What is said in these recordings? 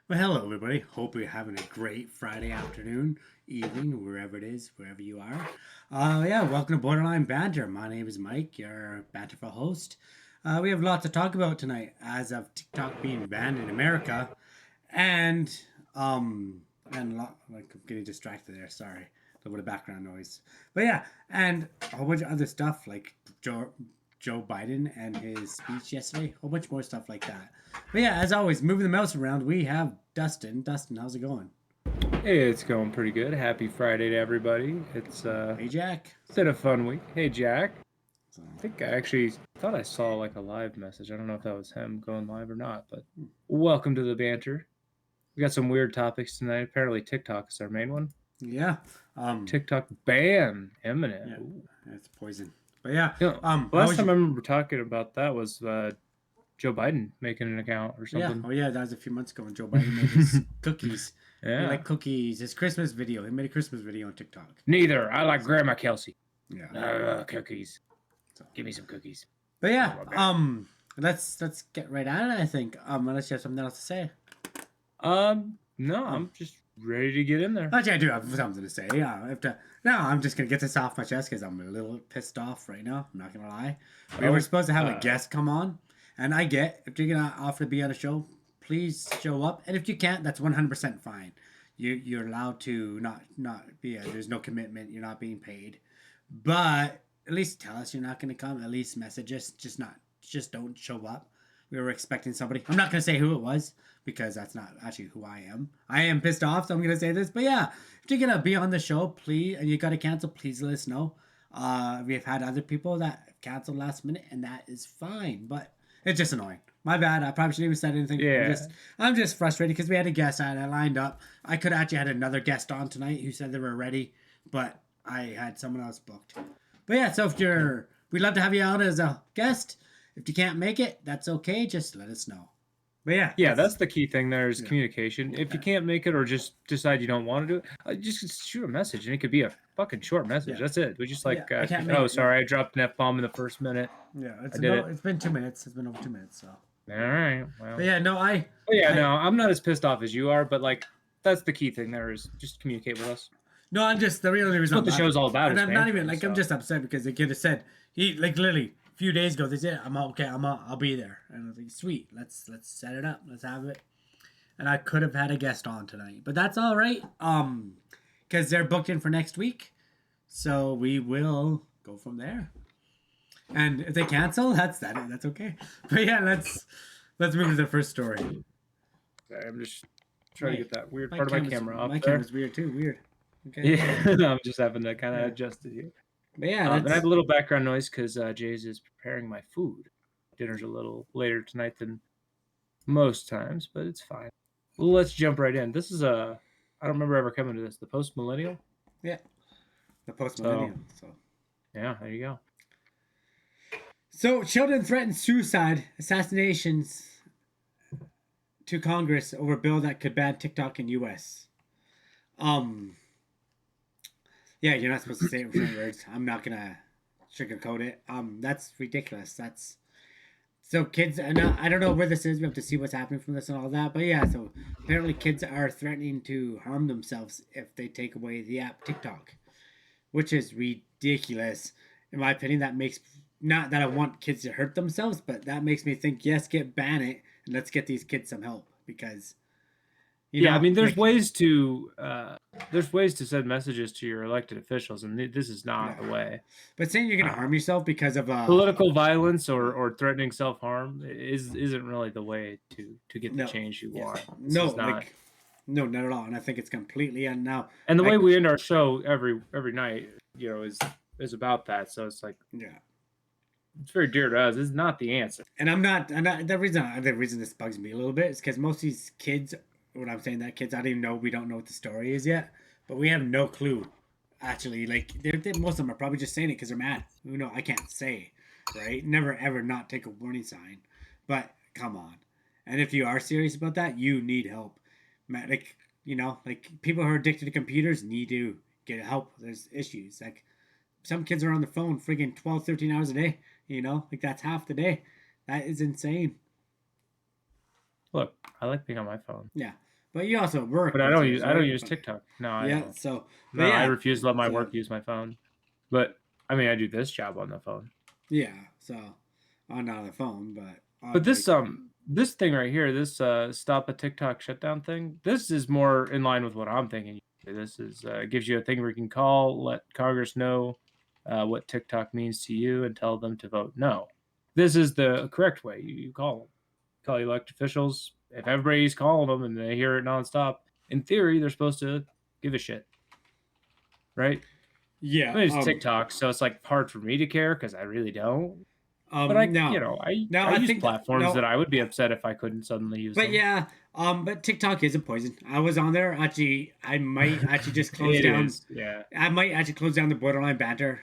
Well, hello, everybody. Hope you're having a great Friday afternoon, evening, wherever it is, wherever you are. Yeah, welcome to Borderline Banter. My name is Mike, your Banterful host. We have lots to talk about tonight, as of TikTok being banned in America, and like I'm getting distracted there. Sorry, a little bit of background noise. But yeah, and a whole bunch of other stuff like Joe Biden and his speech yesterday. A whole bunch more stuff like that. But yeah, as always, moving the mouse around, we have Dustin. Dustin, how's it going? Hey, it's going pretty good. Happy Friday to everybody. Hey, Jack. It's been a fun week. Hey, Jack. So, I think I actually thought I saw like a live message. I don't know if that was him going live or not, but welcome to the banter. We got some weird topics tonight. Apparently, TikTok is our main one. yeah. TikTok ban imminent. Yeah, Ooh. it's poison. But yeah. How Last was time you? I remember talking about that was Joe Biden making an account or Yeah. something. Oh yeah, that was a few months ago when Joe Biden made his cookies. He Yeah. like cookies. His Christmas video. He made a Christmas video on TikTok. Neither. I like Grandma Kelsey. Yeah. Cookies. So. Give me some cookies. But yeah. Let's get right at it. I think. Unless you have something else to say. No, I'm just ready to get in there. Actually, I do have something to say. Yeah, I have to. No, I'm just gonna get this off my chest because I'm a little pissed off right now. I'm not gonna lie. We were supposed to have a guest come on, and I get if you're gonna offer to be on a show, please show up. And if you can't, that's 100% fine. You're allowed to not be. There's no commitment. You're not being paid, but at least tell us you're not gonna come. At least message us. Just don't show up. We were expecting somebody. I'm not gonna say who it was because that's not actually who I am. I am pissed off, so I'm gonna say this. But yeah, if you're gonna be on the show, please, and you gotta cancel, please let us know. We've had other people that canceled last minute, and that is fine. But it's just annoying. My bad. I probably shouldn't even said anything. Yeah. I'm just frustrated because we had a guest I had lined up. I could actually had another guest on tonight who said they were ready, but I had someone else booked. But yeah, so if we'd love to have you on as a guest. If you can't make it, that's okay. Just let us know. But yeah, that's the key thing. There's communication. If you can't make it or just decide you don't want to do it, just shoot a message, and it could be a fucking short message. That's it. We just like, sorry, I dropped an F-bomb in the first minute. Yeah, it's been 2 minutes. It's been over 2 minutes. So. All right. Well. But yeah, no, I'm not as pissed off as you are, but like that's the key thing. There is just communicate with us. No, I'm just the real reason. That's what the show's all about. And I'm not even like I'm just upset because the kid has said he like literally. Few days ago, they said, "I'm okay. I'll be there." And I was like, "Sweet, let's set it up. Let's have it." And I could have had a guest on tonight, but that's all right. Because they're booked in for next week, so we will go from there. And if they cancel, that's okay. But yeah, let's move to the first story. Okay, I'm just trying to get that weird part of my camera off. My camera's weird too. Weird. Okay. Yeah, I'm just having to kind of adjust it here. But yeah, I have a little background noise because Jay's is preparing my food. Dinner's a little later tonight than most times, but it's fine. Well, let's jump right in. This is I don't remember ever coming to this. The post-millennial? Yeah. The post-millennial. So. Yeah, there you go. So, children threaten suicide, assassinations to Congress over bill that could ban TikTok in U.S. Yeah, you're not supposed to say it with words. I'm not gonna sugarcoat it. That's ridiculous. That's so kids. And I don't know where this is. We have to see what's happening from this and all that. But yeah, so apparently kids are threatening to harm themselves if they take away the app TikTok, which is ridiculous. In my opinion, that makes not that I want kids to hurt themselves, but that makes me think, yes, ban it and let's get these kids some help because. I mean, there's ways to send messages to your elected officials, and this is not the way. But saying you're going to harm yourself because of political violence or threatening self-harm isn't really the way to get the change you want. No, no, not at all. And I think it's completely now. And the way we end our show every night, is about that. So it's like it's very dear to us. It's not the answer. And I'm not the reason this bugs me a little bit is because most of these kids. When I'm saying that, kids, I don't even know. We don't know what the story is yet, but we have no clue. Actually, like most of them are probably just saying it because they're mad. Who knows? I can't say, right? Never ever not take a warning sign. But come on, and if you are serious about that, you need help. Like people who are addicted to computers need to get help. There's issues. Like some kids are on the phone friggin' 12, 13 hours a day. Like that's half the day. That is insane. Look, I like being on my phone. Yeah. But you also work. But I don't use But, TikTok. No, I yeah. don't. So. But No, yeah. I refuse to let my so, work use my phone. But I mean, I do this job on the phone. Yeah. So, on the phone, but. But this thing right here, this stop a TikTok shutdown thing, this is more in line with what I'm thinking. This is gives you a thing where you can call, let Congress know what TikTok means to you, and tell them to vote no. This is the correct way. You call them, call elected officials. If everybody's calling them and they hear it nonstop, in theory, they're supposed to give a shit, right? Yeah. I mean, it's TikTok, so it's like hard for me to care because I really don't. But I use platforms that I would be upset if I couldn't suddenly use them. But yeah, but TikTok is a poison. I was on there. Actually, I might actually just close down. Yeah. I might actually close down the borderline banter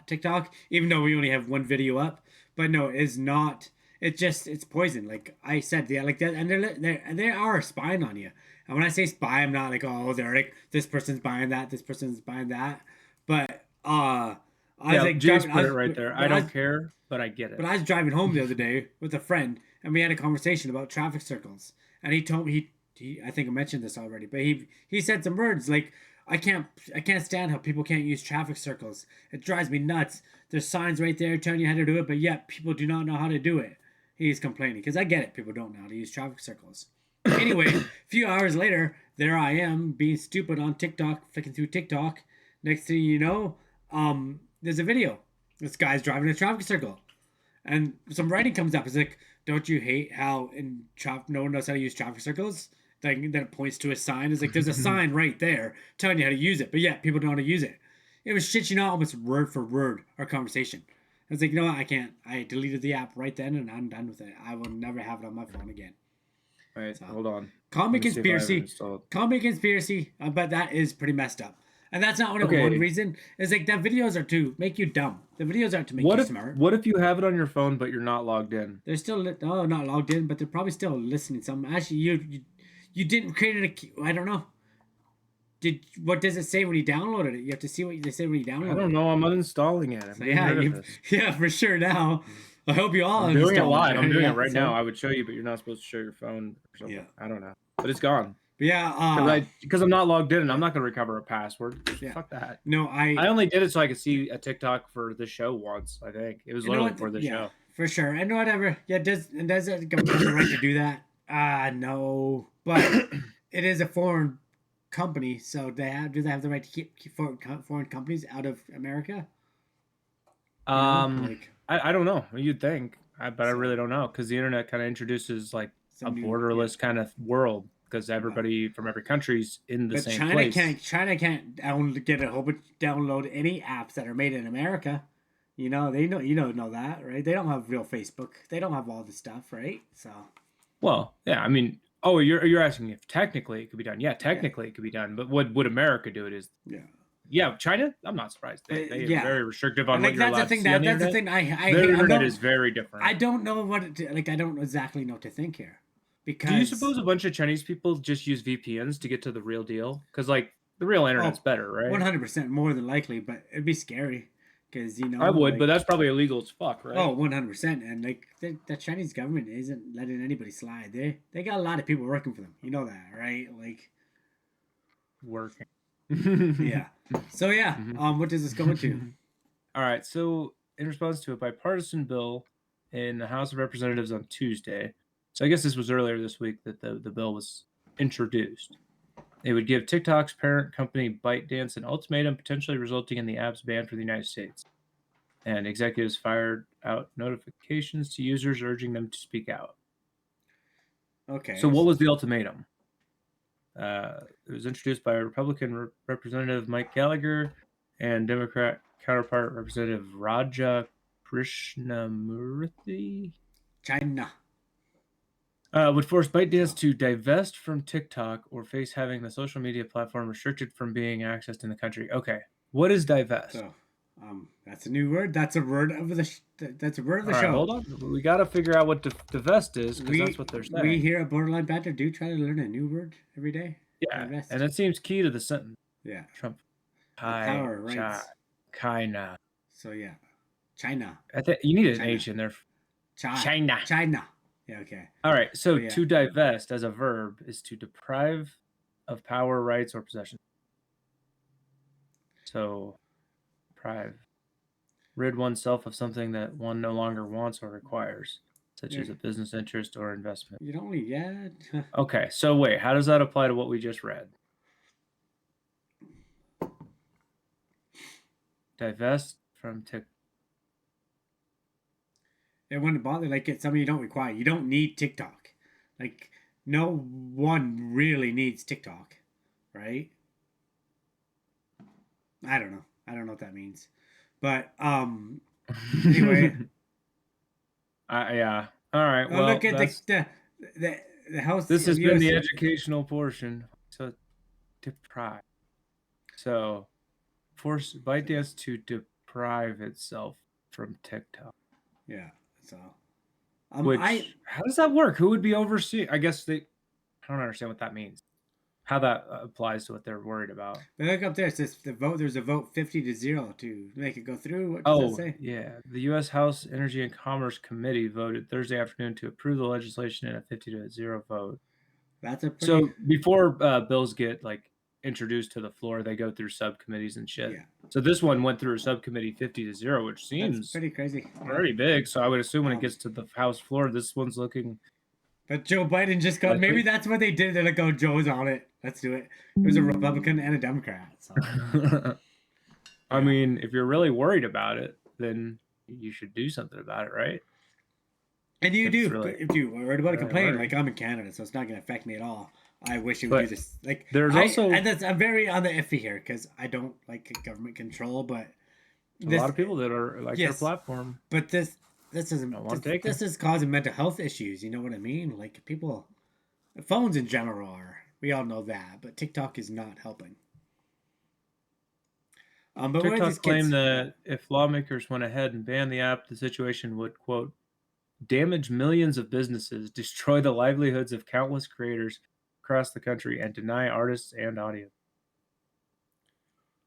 TikTok, even though we only have one video up. But no, it's not. It's poison. Like I said, yeah, like that, and they are spying on you. And when I say spy, I'm not like, oh, they're like this person's buying that, this person's buying that. But I was like, Jay's put it right there. I don't care, but I get it. But I was driving home the other day with a friend, and we had a conversation about traffic circles. And he told me he I think I mentioned this already, but he said some words like, I can't stand how people can't use traffic circles. It drives me nuts. There's signs right there telling you how to do it, but yet people do not know how to do it. He's complaining because I get it. People don't know how to use traffic circles. Anyway, a few hours later, there I am being stupid on TikTok, flicking through TikTok. Next thing you know, there's a video. This guy's driving a traffic circle, and some writing comes up. It's like, don't you hate how no one knows how to use traffic circles? Then it points to a sign. It's like there's a sign right there telling you how to use it, but yeah, people don't know how to use it. It was shit, almost word for word our conversation. I was like, you know what? I can't. I deleted the app right then, and I'm done with it. I will never have it on my phone again. Wait, hold on. Call me conspiracy. But that is pretty messed up. And that's not one reason. It's like that videos are to make you dumb. The videos aren't to make you smart. What if you have it on your phone but you're not logged in? They're still not logged in, but they're probably still listening. Some actually you didn't create I don't know. What does it say when you downloaded it? You have to see what they say when you download it. I don't know. I'm uninstalling it. Yeah, for sure now. I hope you all I'm doing it live. I'm doing it right now. I would show you, but you're not supposed to show your phone or something. Yeah. I don't know. But it's gone. But yeah, because I'm not logged in and I'm not going to recover a password. Yeah. Fuck that. No, I only did it so I could see a TikTok for the show once. I think it was literally for the show. For sure. And whatever. Yeah, does it give them the right to do that? No, but it is a foreign company, so do they have the right to keep foreign companies out of America? I don't know. You'd think, but I really don't know because the internet kind of introduces like a borderless kind of world because everybody from every country's in the same place. China can't download any apps that are made in America. They know that, right? They don't have real Facebook. They don't have all this stuff, right? So. Well, yeah. I mean, you're asking if technically it could be done. Yeah, technically it could be done. But would America do it? Yeah, China. I'm not surprised. They are very restrictive on what you're allowed to see on the internet. That's the thing. Their internet is very different. I don't know I don't exactly know what to think here. Because do you suppose a bunch of Chinese people just use VPNs to get to the real deal? Because like the real internet's better, right? 100% more than likely, but it'd be scary. Because I would, but that's probably illegal as fuck, right? Oh, 100%. And like the Chinese government isn't letting anybody slide. They got a lot of people working for them. You know that, right? Like working. Yeah. So yeah, what does this go into? All right. So in response to a bipartisan bill in the House of Representatives on Tuesday, so I guess this was earlier this week that the bill was introduced. It would give TikTok's parent company ByteDance an ultimatum, potentially resulting in the app's ban for the United States. And executives fired out notifications to users urging them to speak out. Okay. So what was the ultimatum? It was introduced by Republican Representative Mike Gallagher and Democrat counterpart Representative Raja Krishnamurthy. China. Would force ByteDance to divest from TikTok or face having the social media platform restricted from being accessed in the country. Okay, what is divest? So, that's a new word. That's a word of the show. Hold on. We got to figure out what divest is because that's what they're saying. We here at Borderline Banter do try to learn a new word every day. Yeah, divest. And it seems key to the sentence. Yeah. Trump. Power rights. China. So yeah, China. You need an H in there. China. Yeah, okay. All right. So yeah. to divest as a verb is to deprive of power, rights, or possession. So deprive. Rid oneself of something that one no longer wants or requires, such as a business interest or investment. You don't need, yeah. Okay. So wait, how does that apply to what we just read? Divest from It wouldn't bother, like, it's something you don't require. You don't need TikTok. Like, no one really needs TikTok, right? I don't know. I don't know what that means. But, anyway. Yeah. All right. Oh, Well, look at the house. This has been the educational portion. So deprive. So force ByteDance to deprive itself from TikTok. Yeah. So Which how does that work? Who would be overseeing? I guess I don't understand what that means. How that applies to what they're worried about. But look up there. It says there's a vote 50-0 to make it go through. What does that say? Yeah. The U.S. House Energy and Commerce Committee voted Thursday afternoon to approve the legislation in a 50-0 vote. That's a pretty... So before bills get like introduced to the floor, they go through subcommittees and shit. Yeah. So this one went through a subcommittee 50-0, which seems That's pretty crazy. Pretty big. So I would assume when it gets to the House floor, this one's looking. But Joe Biden just got. Maybe that's what they did. They're like, "Oh, Joe's on it. Let's do it." There's a Republican and a Democrat. So. I mean, if you're really worried about it, then you should do something about it, right? And you do. Really, if you worried about it, complain. Like, I'm in Canada, so it's not going to affect me at all. I wish it would do this. Like, there's also, and I'm very on the iffy here because I don't like government control, but a lot of people that are like their platform. But this is causing mental health issues. You know what I mean? Like, people, phones in general are. We all know that, but TikTok is not helping. But TikTok claimed that if lawmakers went ahead and banned the app, the situation would, quote, damage millions of businesses, destroy the livelihoods of countless creators across the country, and deny artists and audience.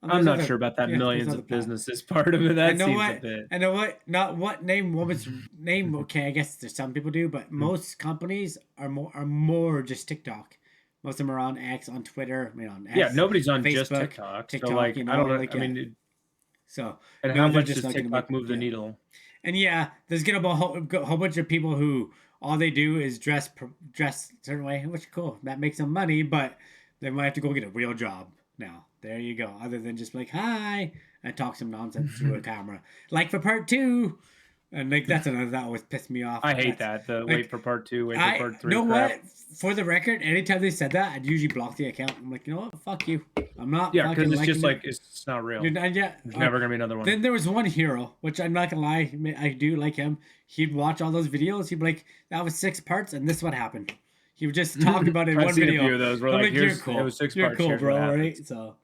I'm not sure about that millions of businesses part of it. That seems a bit. I know what? Not what name? Woman's name? Okay, I guess there's some people do, but most companies are more just TikTok. Most of them are on X, on Twitter. I mean, on X, nobody's on Facebook, just TikTok. So like, I don't know. Like, I mean, so and how much does TikTok move the needle? And there's gonna be a whole bunch of people who all they do is dress a certain way, which is cool. That makes them money, but they might have to go get a real job now. There you go. Other than just like, hi, and talk some nonsense through a camera. Like for part 2. And like that's another that always pissed me off. I hate that. Wait for part 2, wait for part 3. You know what? For the record, anytime they said that, I'd usually block the account. I'm like, you know what? Fuck you. I'm not. Yeah, because it's just like it's not real. There's never gonna be another one. Then there was one hero, which I'm not gonna lie, I do like him. He'd watch all those videos. He'd be like, that was 6 parts, and this is what happened. He would just talk about it in one video. A few of those. We're like, you're cool. It was 6 you're parts. Cool, bro. Right? So.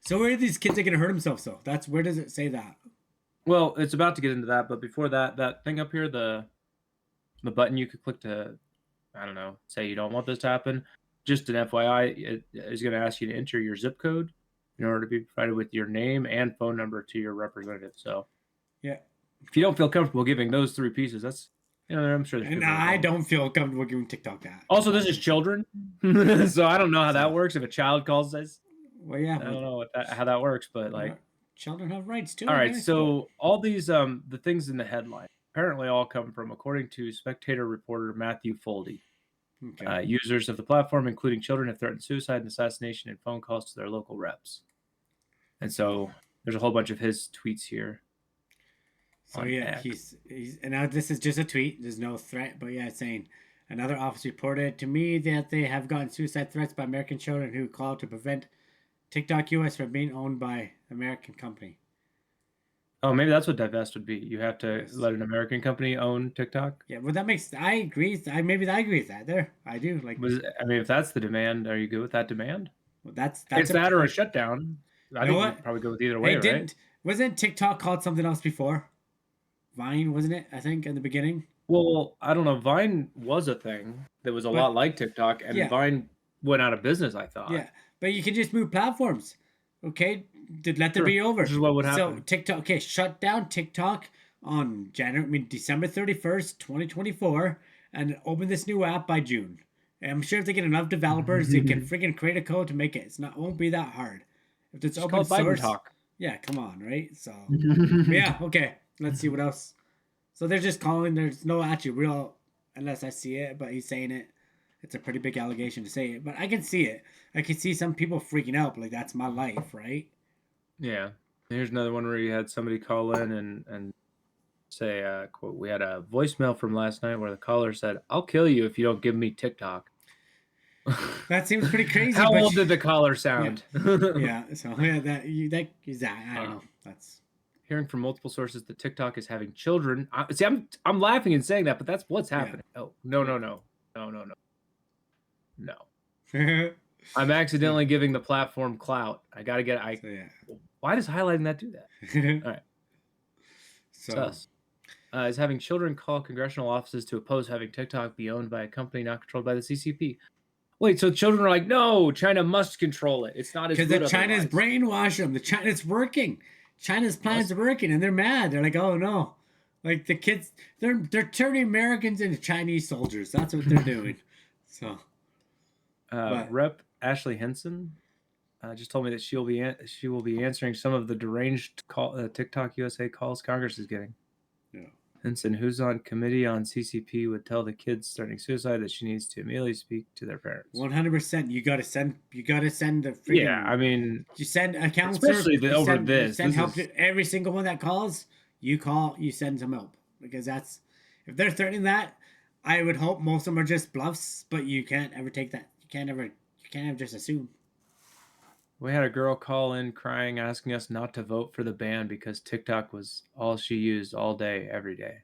So where are these kids that can hurt themselves? So that's where does it say that? Well, it's about to get into that, but before that, that thing up here, the button you could click to, I don't know, say you don't want this to happen. Just an FYI, it is going to ask you to enter your zip code in order to be provided with your name and phone number to your representative. So, yeah, if you don't feel comfortable giving those 3 pieces, that's, I'm sure. And I don't feel comfortable giving TikTok that. Also, this is children, so I don't know how that works. If a child calls this, well, yeah, I don't know how that works, but like. Children have rights too. All right, so all these the things in the headline apparently all come from, according to Spectator reporter Matthew Foldy. Okay. Users of the platform, including children, have threatened suicide and assassination in phone calls to their local reps. And so there's a whole bunch of his tweets here. So yeah, he's and now this is just a tweet. There's no threat, but yeah, it's saying another officer reported to me that they have gotten suicide threats by American children who called to prevent TikTok US from being owned by American company. Oh, maybe that's what Divest would be. You have to let an American company own TikTok. Yeah, well, that makes I agree. I agree with that. There, I do like. If that's the demand, are you good with that demand? Well, that's it's that or a shutdown. I think you'd probably go with either way, right? Wasn't TikTok called something else before? Vine, wasn't it? I think in the beginning. Well, I don't know. Vine was a thing that was a lot like TikTok, and Vine went out of business, I thought. Yeah. But you can just move platforms, okay? Let there be over. This is what would happen. So TikTok, shut down TikTok on December 31st, 2024, and open this new app by June. And I'm sure if they get enough developers, they can freaking create a code to make it. It won't be that hard. If it's open source, Talk. yeah, come on, right? So, yeah, okay. Let's see what else. So they're just calling. There's no actually real, unless I see it, but he's saying it. It's a pretty big allegation to say it, but I can see it. I can see some people freaking out, like that's my life, right? Yeah. Here's another one where you had somebody call in and say, quote, we had a voicemail from last night where the caller said, "I'll kill you if you don't give me TikTok." That seems pretty crazy. How old did the caller sound? Yeah. So yeah, that is that. I don't know. That's hearing from multiple sources that TikTok is having children. I'm laughing and saying that, but that's what's happening. Yeah. Oh, no. I'm accidentally giving the platform clout. I gotta get. Why does highlighting that do that? All right. So, is having children call congressional offices to oppose having TikTok be owned by a company not controlled by the CCP. Wait, so children are like, no, China must control it. It's not as good. Because China's brainwashed them. It's working. China's plans are working, and they're mad. They're like, oh no, like the kids, they're turning Americans into Chinese soldiers. That's what they're doing. So, Rep Ashley Henson just told me that she will be answering some of the deranged TikTok USA calls Congress is getting. Yeah. Henson, who's on committee on CCP, would tell the kids starting suicide that she needs to immediately speak to their parents. 100%. You gotta send the freaking. Yeah, I mean, you send a counselor, especially send help to every single one that calls. You send some help, because that's, if they're threatening that, I would hope most of them are just bluffs, but you can't ever take that. You can't ever just assume. We had a girl call in crying, asking us not to vote for the ban because TikTok was all she used all day, every day.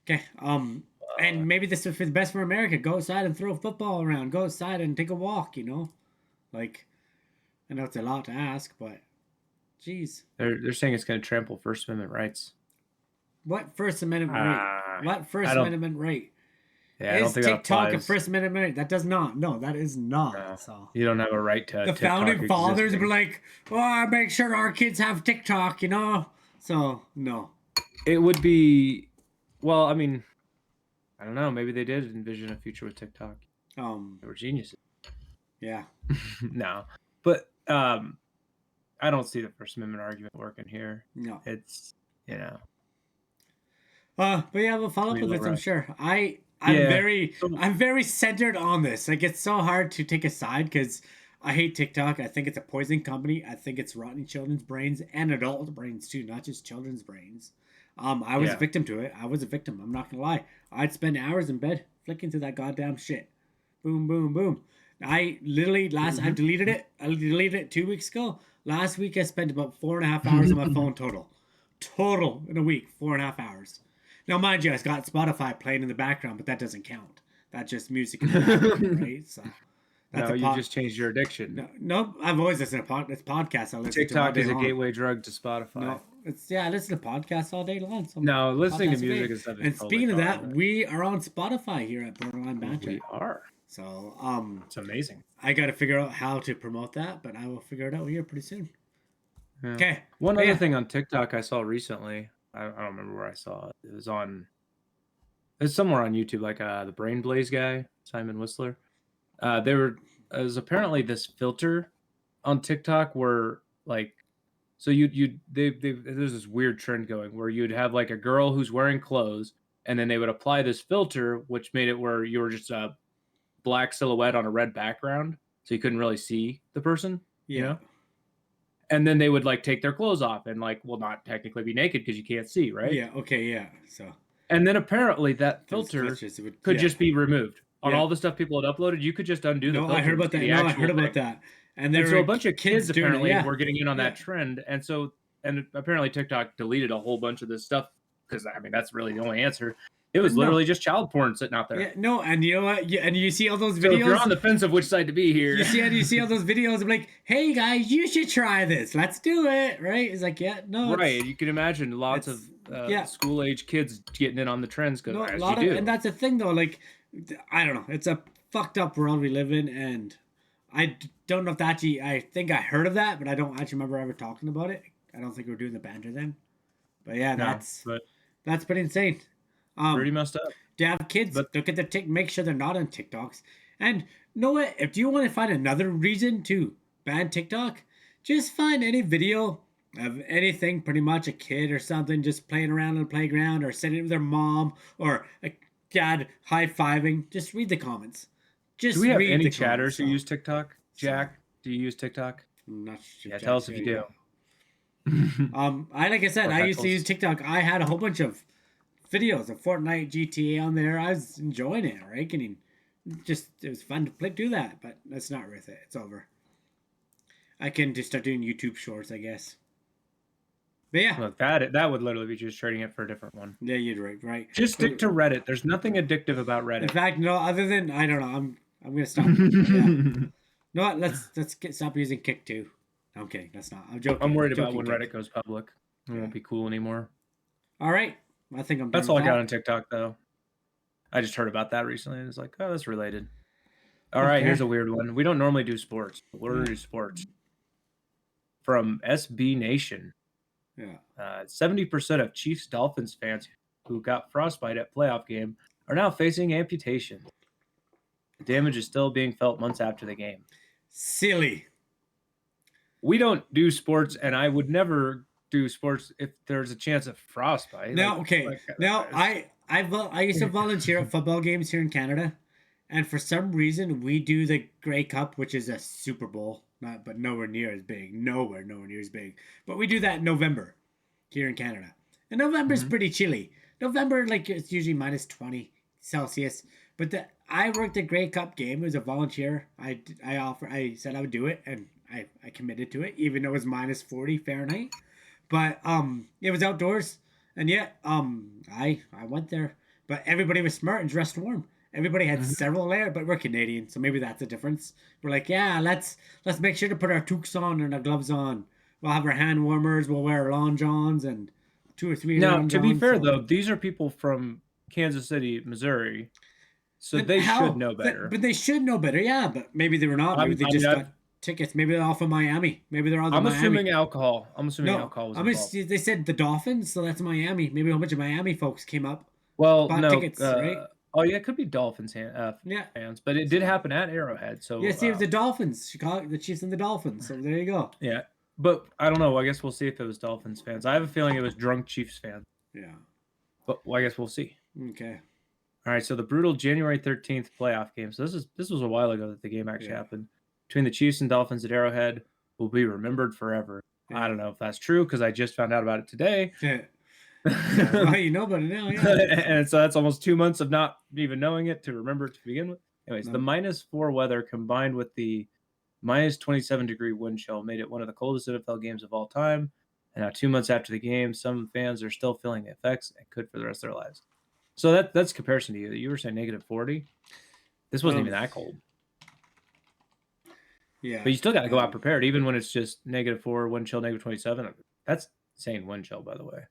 Okay. And maybe this is for the best for America. Go outside and throw a football around. Go outside and take a walk. Like, I know it's a lot to ask, but, geez. They're saying it's going to trample First Amendment rights. What First Amendment right? What First Amendment right? Yeah, I don't think TikTok a First Amendment right? That does not. No, that is not. No, so you don't have a right to. The TikTok founding fathers existing. were like, "Oh, I make sure our kids have TikTok," So no. It would be, well, I mean, I don't know. Maybe they did envision a future with TikTok. They were geniuses. Yeah. No, but I don't see the First Amendment argument working here. No. It's But yeah, we'll follow up with this. I'm sure. I'm very centered on this. Like, it's so hard to take a side because I hate TikTok. I think it's a poison company. I think it's rotting children's brains and adult brains too, not just children's brains. I was a victim to it. I was a victim. I'm not gonna lie. I'd spend hours in bed flicking through that goddamn shit. Boom, boom, boom. I literally I deleted it. I deleted it 2 weeks ago. Last week I spent about 4.5 hours on my phone total. Total in a week, 4.5 hours. Now, mind you, I got Spotify playing in the background, but that doesn't count. That's just music in the background, right? So that's you just changed your addiction. No, I've always listened to podcasts. I listen TikTok to is a gateway drug to Spotify. No, I listen to podcasts all day long. No, listening to music is something. And speaking of that, we are on Spotify here at Borderline Banter. We are. So it's amazing. I got to figure out how to promote that, but I will figure it out here pretty soon. Yeah. Okay. One other thing on TikTok I saw recently. I don't remember where I saw it. It's somewhere on YouTube, like the Brain Blaze guy, Simon Whistler. There's apparently this filter on TikTok where, like, so there's this weird trend going where you'd have like a girl who's wearing clothes, and then they would apply this filter, which made it where you were just a black silhouette on a red background, so you couldn't really see the person. Yeah. And then they would like take their clothes off and like, well, not technically be naked because you can't see, right? Yeah. Okay. Yeah. So. And then apparently that filter could just be removed on all the stuff people had uploaded. You could just undo the filter. I heard about that. I heard about that. And so a bunch of kids apparently were getting in on that trend. And apparently TikTok deleted a whole bunch of this stuff because, I mean, that's really the only answer. It was literally just child porn sitting out there. Yeah, no, and you know what? And you see all those videos. So if you're on the fence of which side to be here, you see all those videos of like, hey guys, you should try this. Let's do it, right? It's like, right. You can imagine lots of school age kids getting in on the trends because and that's the thing though. Like, I don't know. It's a fucked up world we live in, and I don't know if I think I heard of that, but I don't actually remember ever talking about it. I don't think we were doing the banter then. But yeah, No, but that's pretty insane. pretty messed up. To have kids, But look at their make sure they're not on TikToks. And know what? If you want to find another reason to ban TikTok, just find any video of anything, pretty much a kid or something just playing around on the playground or sitting with their mom or a dad high-fiving. Just read the comments. Just do we have read any the chatters comments. who use TikTok? Jack, do you use TikTok? I'm not sure. Yeah, tell us if you do. Like I said, Or I used to heckles. use TikTok. I had a whole bunch of videos of Fortnite, GTA on there. I was enjoying it, right? And it was fun to do that, but that's not worth it. It's over. I can just start doing YouTube shorts, I guess. But yeah, Look, that would literally be just trading it for a different one. yeah, you're right, right. Just stick to Reddit. There's nothing addictive about Reddit. In fact, no, other than I don't know, I'm gonna stop. Yeah. No, what? Let's stop using Kick too. I'm kidding. That's not. I'm joking. I'm worried joking, about when Kick. Reddit goes public. It won't be cool anymore. All right, I think I'm done. That's all with I got that. on TikTok, though. I just heard about that recently. It's like, oh, that's related. All right, here's a weird one. We don't normally do sports. But we're going to do sports. From SB Nation. Yeah. 70% of Chiefs-Dolphins fans who got frostbite at playoff game are now facing amputation. The damage is still being felt months after the game. Silly. We don't do sports, and I would never do sports if there's a chance of frostbite. Now, I used to volunteer at football games here in Canada, and for some reason we do the Grey Cup, which is a Super Bowl, but nowhere near as big, nowhere near as big. But we do that in November here in Canada, and November's pretty chilly. November, like it's usually minus 20 Celsius. But I worked the Grey Cup game as a volunteer. I said I would do it, and I committed to it, even though it was minus 40 Fahrenheit. But it was outdoors, and yet I went there. But everybody was smart and dressed warm. Everybody had several layers, but we're Canadian, so maybe that's the difference. We're like, yeah, let's make sure to put our toques on and our gloves on. We'll have our hand warmers. We'll wear our long johns and 2 or 3. Now, to be fair, though, these are people from Kansas City, Missouri, so they should know better. But they should know better, yeah. But maybe they were not. Maybe they just got tickets. Maybe they're all from Miami. Maybe they're all. I'm assuming alcohol. I'm assuming alcohol was involved. They said the Dolphins, so that's Miami. Maybe a whole bunch of Miami folks came up. Well, bought tickets, right? Oh yeah, it could be Dolphins fans, but it did happen at Arrowhead. So yeah, see, it was the Dolphins, Chicago, the Chiefs, and the Dolphins. So there you go. Yeah, but I don't know. I guess we'll see if it was Dolphins fans. I have a feeling it was drunk Chiefs fans. Yeah, but I guess we'll see. Okay. All right, so the brutal January 13th playoff game. So this was a while ago that the game actually happened between the Chiefs and Dolphins at Arrowhead. Will be remembered forever. Yeah. I don't know if that's true because I just found out about it today. Yeah. Well, you know about it now, yeah. And so that's almost 2 months of not even knowing it to remember it to begin with. Anyways, the -4 weather combined with the -27-degree wind chill made it one of the coldest NFL games of all time. And now 2 months after the game, some fans are still feeling the effects and could for the rest of their lives. So that's comparison to you. You were saying -40. This wasn't even that cold. Yeah. But you still got to go out prepared, even when it's just -4, wind chill, -27. That's insane wind chill, by the way.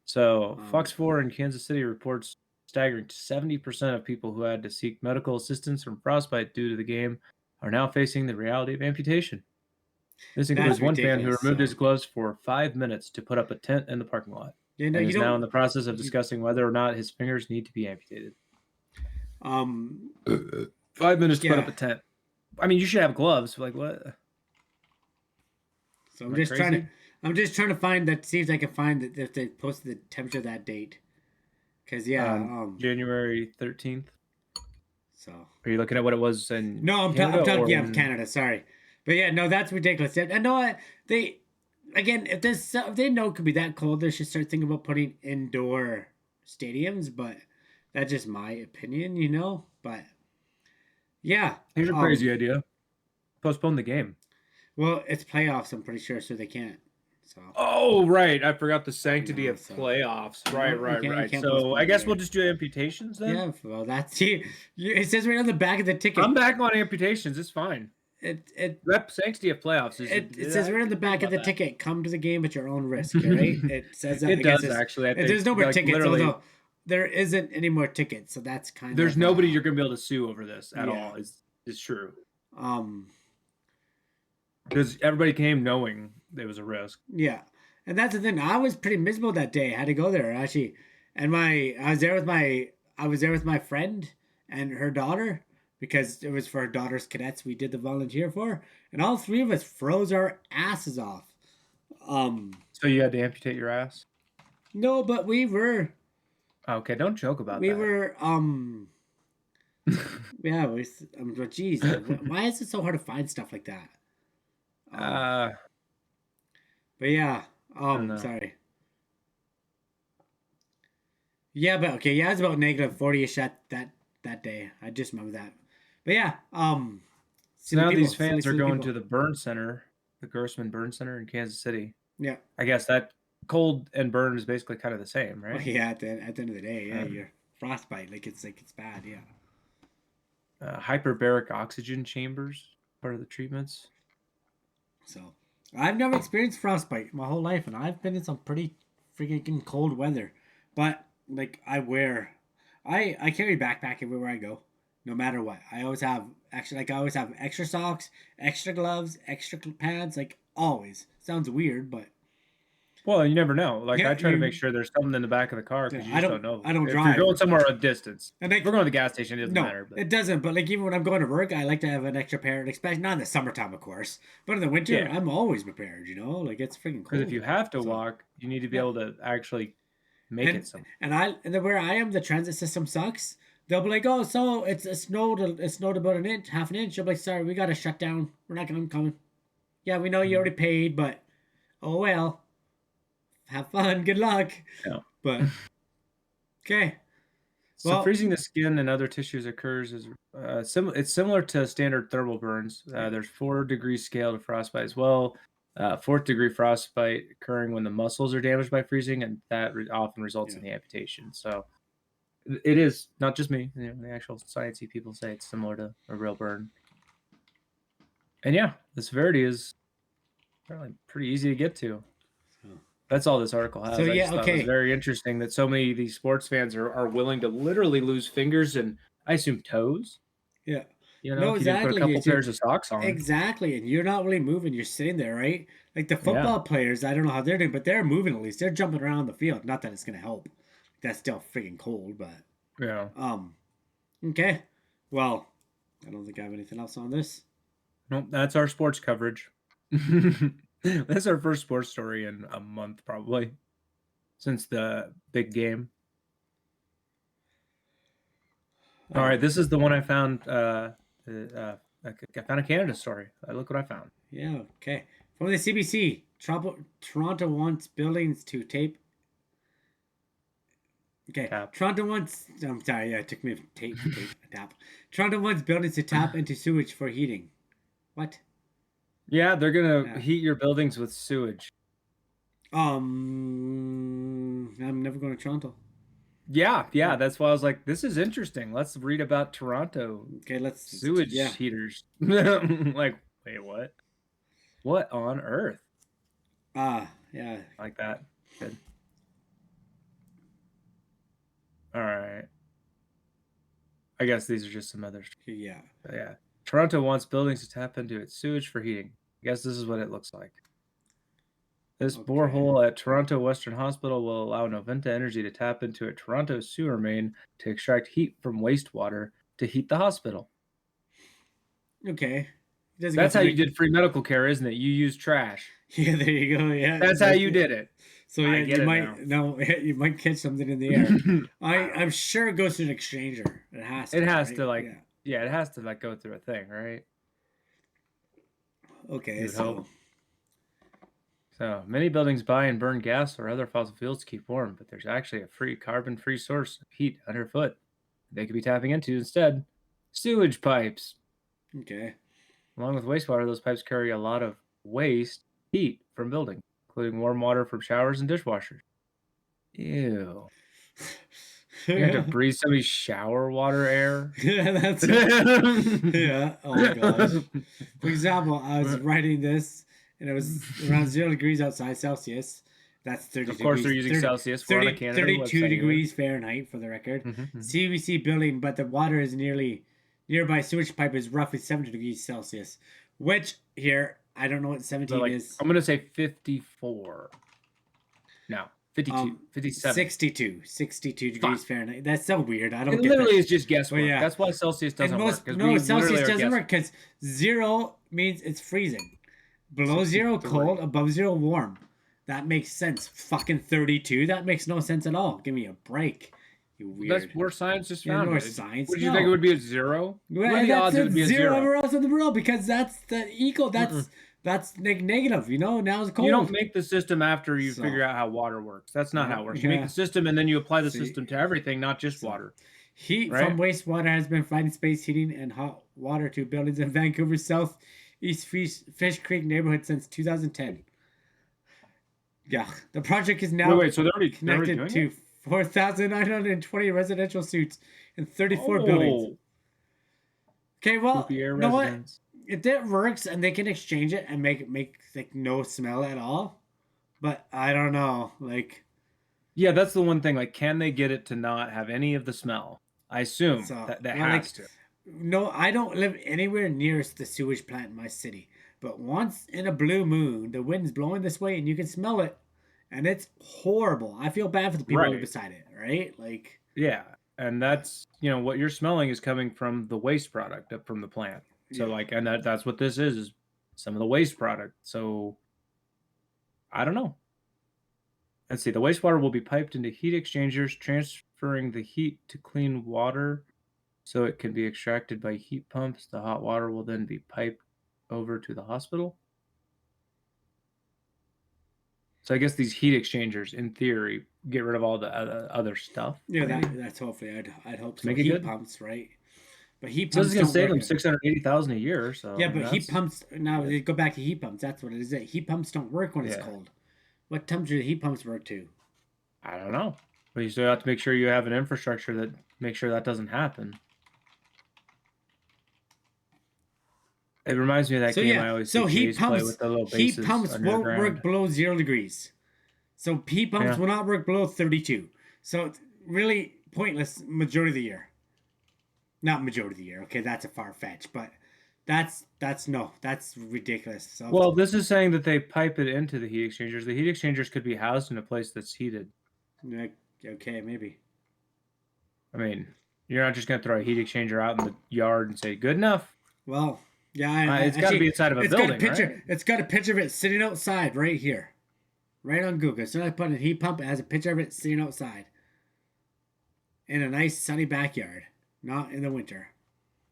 So Fox 4 in Kansas City reports staggering 70% of people who had to seek medical assistance from frostbite due to the game are now facing the reality of amputation. This includes one fan who removed his gloves for 5 minutes to put up a tent in the parking lot. Yeah, no, and is now in the process of discussing whether or not his fingers need to be amputated. 5 minutes to put up a tent. I mean, you should have gloves. Like what? So I'm just trying to find that. See if I can find that if they posted the temperature that date. Because January 13th. So are you looking at what it was in? No, I'm talking Canada. Sorry, but yeah, no, that's ridiculous. I know they. Again, if they know it could be that cold, they should start thinking about putting indoor stadiums. But that's just my opinion, you know. But yeah, here's a crazy idea: postpone the game. Well, it's playoffs, I'm pretty sure, so they can't. So. Oh, right. I forgot the sanctity of playoffs. Right. So I guess we'll just do amputations then? Yeah, well, that's it says right on the back of the ticket. I'm back on amputations. It's fine. That sanctity of playoffs is. It says right on the back of the ticket, come to the game at your own risk, right? It says that. It does, actually. There's no more tickets, although there isn't any more tickets, so that's kind of. There's nobody you're going to be able to sue over this at all. It's true. Because everybody came knowing there was a risk. Yeah. And that's the thing. I was pretty miserable that day. I had to go there actually, and I was there with my friend and her daughter because it was for her daughter's cadets. We did the volunteer for, and all three of us froze our asses off. So you had to amputate your ass? No, but we were. Okay, don't joke about we that. were. Yeah, but geez, why is it so hard to find stuff like that? But yeah, sorry. Yeah, but okay, yeah, it's about negative 40-ish that day. I just remember that. But yeah, so now these fans are going to the burn center, the Grossman Burn Center in Kansas City. Yeah. I guess that cold and burn is basically kind of the same, right? Well, yeah, at the end of the day, yeah, you're frostbite, it's bad, yeah. Hyperbaric oxygen chambers, part of the treatments. So, I've never experienced frostbite my whole life, and I've been in some pretty freaking cold weather. But like, I carry a backpack everywhere I go, no matter what. I always have extra socks, extra gloves, extra pants, like always. Sounds weird, but well, you never know. Like, I try to make sure there's something in the back of the car because you just don't know. I don't if drive. You're going somewhere a distance. And like, we're going to the gas station. It doesn't matter. But. It doesn't. But like, even when I'm going to work, I like to have an extra pair, especially not in the summertime, of course. But in the winter, I'm always prepared. Like, it's freaking cold. Because if you have to walk, you need to be able to actually make it something. And where I am, the transit system sucks. They'll be like, "Oh, so it snowed about an inch, half an inch." I'm like, "Sorry, we got to shut down. We're not coming." Yeah, we know you already paid, but oh well. Have fun. Good luck. Yeah. But okay. So freezing the skin and other tissues occurs as it's similar to standard thermal burns. There's 4-degree scale to frostbite as well. 4th degree frostbite occurring when the muscles are damaged by freezing, and that often results in the amputation. So it is not just me. The actual sciencey people say it's similar to a real burn. And yeah, the severity is probably pretty easy to get to. That's all this article has. So yeah, okay. It's very interesting that so many of these sports fans are willing to literally lose fingers and I assume toes. Yeah. No, exactly. Put a couple pairs of socks on. Exactly, and you're not really moving. You're sitting there, right? Like the football players, I don't know how they're doing, but they're moving at least. They're jumping around the field. Not that it's gonna help. That's still freaking cold, but yeah. Okay. Well, I don't think I have anything else on this. Nope, that's our sports coverage. That's our first sports story in a month, probably, since the big game. All right, this is the one I found. I found a Canada story. Look what I found. Yeah, okay. From the CBC, Toronto wants buildings to tape. Okay, tap. Toronto wants. I'm sorry, yeah, it took me a tap. Toronto wants buildings to tap into sewage for heating. What? Yeah, they're gonna heat your buildings with sewage. I'm never going to Toronto. Yeah, that's why I was like, this is interesting. Let's read about Toronto. Okay, sewage heaters. Like, wait, what? What on earth? Yeah. Like that. Good. All right. I guess these are just some others. Yeah. But yeah. Toronto wants buildings to tap into its sewage for heating. I guess this is what it looks like. This borehole at Toronto Western Hospital will allow Noventa Energy to tap into a Toronto sewer main to extract heat from wastewater to heat the hospital. Okay. That's how you did free medical care, isn't it? You use trash. Yeah, there you go. Yeah. That's how you did it. So yeah, you might catch something in the air. I'm sure it goes through an exchanger. It has to. It has to it has to go through a thing, right? Okay, so many buildings buy and burn gas or other fossil fuels to keep warm, but there's actually a free carbon-free source of heat underfoot they could be tapping into instead. Sewage pipes. Okay. Along with wastewater, those pipes carry a lot of waste heat from buildings, including warm water from showers and dishwashers. Ew. You have to breathe somebody's shower water air. Yeah, that's it. Yeah. Oh my gosh. For example, I was writing this, and it was around 0 degrees outside Celsius. That's 30 degrees. Of course, they're using Celsius. 32 degrees Fahrenheit for the record. CBC building, but the water is nearby sewage pipe is roughly 70 degrees Celsius. Which here, I don't know what 17 is. I'm gonna say 54. No, 52, 57. 62 degrees Fahrenheit. That's so weird. I don't It get literally that. is just guesswork. Well, yeah. That's why Celsius doesn't work. No, Celsius doesn't work because 0 means it's freezing. Below 0 cold, above 0 warm. That makes sense. Fucking 32. That makes no sense at all. Give me a break. You weird. That's where science just found it. Science. Would you think it would be a 0? What are the odds it would be a 0 everywhere else in the world? Because that's the equal. That's negative. You know, now it's cold. You don't make the system after you figure out how water works. That's not how it works. You make the system and then you apply the system to everything, not just water. Heat from wastewater has been providing space heating and hot water to buildings in Vancouver's southeast Fish Creek neighborhood since 2010. Yeah, the project is now so they're already connected to 4,920 residential suites in 34 buildings. Okay, well, you know what? If that works and they can exchange it and make like no smell at all, but I don't know, like. Yeah, that's the one thing. Like, can they get it to not have any of the smell? I assume that has to. No, I don't live anywhere near the sewage plant in my city. But once in a blue moon, the wind's blowing this way and you can smell it. And it's horrible. I feel bad for the people who live beside it, right? Like. Yeah. And that's, what you're smelling is coming from the waste product up from the plant. So, and that's what this is some of the waste product. So, I don't know. Let's see. The wastewater will be piped into heat exchangers, transferring the heat to clean water so it can be extracted by heat pumps. The hot water will then be piped over to the hospital. So I guess these heat exchangers, in theory, get rid of all the other stuff. Yeah, that's hopefully. I'd hope so. Make it heat good? pumps, right? But heat So pumps this is going to save them $680,000 a year. So yeah, but heat pumps. Now they go back to heat pumps. That's what it is. Heat pumps don't work when it's cold. What temperature do heat pumps work to? I don't know. But you still have to make sure you have an infrastructure that makes sure that doesn't happen. It reminds me of that game I always see heat pumps, play with the little bases. Heat pumps won't work below 0 degrees. So heat pumps will not work below 32. So it's really pointless majority of the year. Not majority of the year. Okay, that's a far fetch, but that's ridiculous. So, well, this is saying that they pipe it into the heat exchangers. The heat exchangers could be housed in a place that's heated. Okay, maybe. I mean, you're not just going to throw a heat exchanger out in the yard and say, good enough. Well, yeah. It's got to be inside of a building, right? It's got a picture of it sitting outside right here. Right on Google. So I put in heat pump, it has a picture of it sitting outside. In a nice sunny backyard. Not in the winter.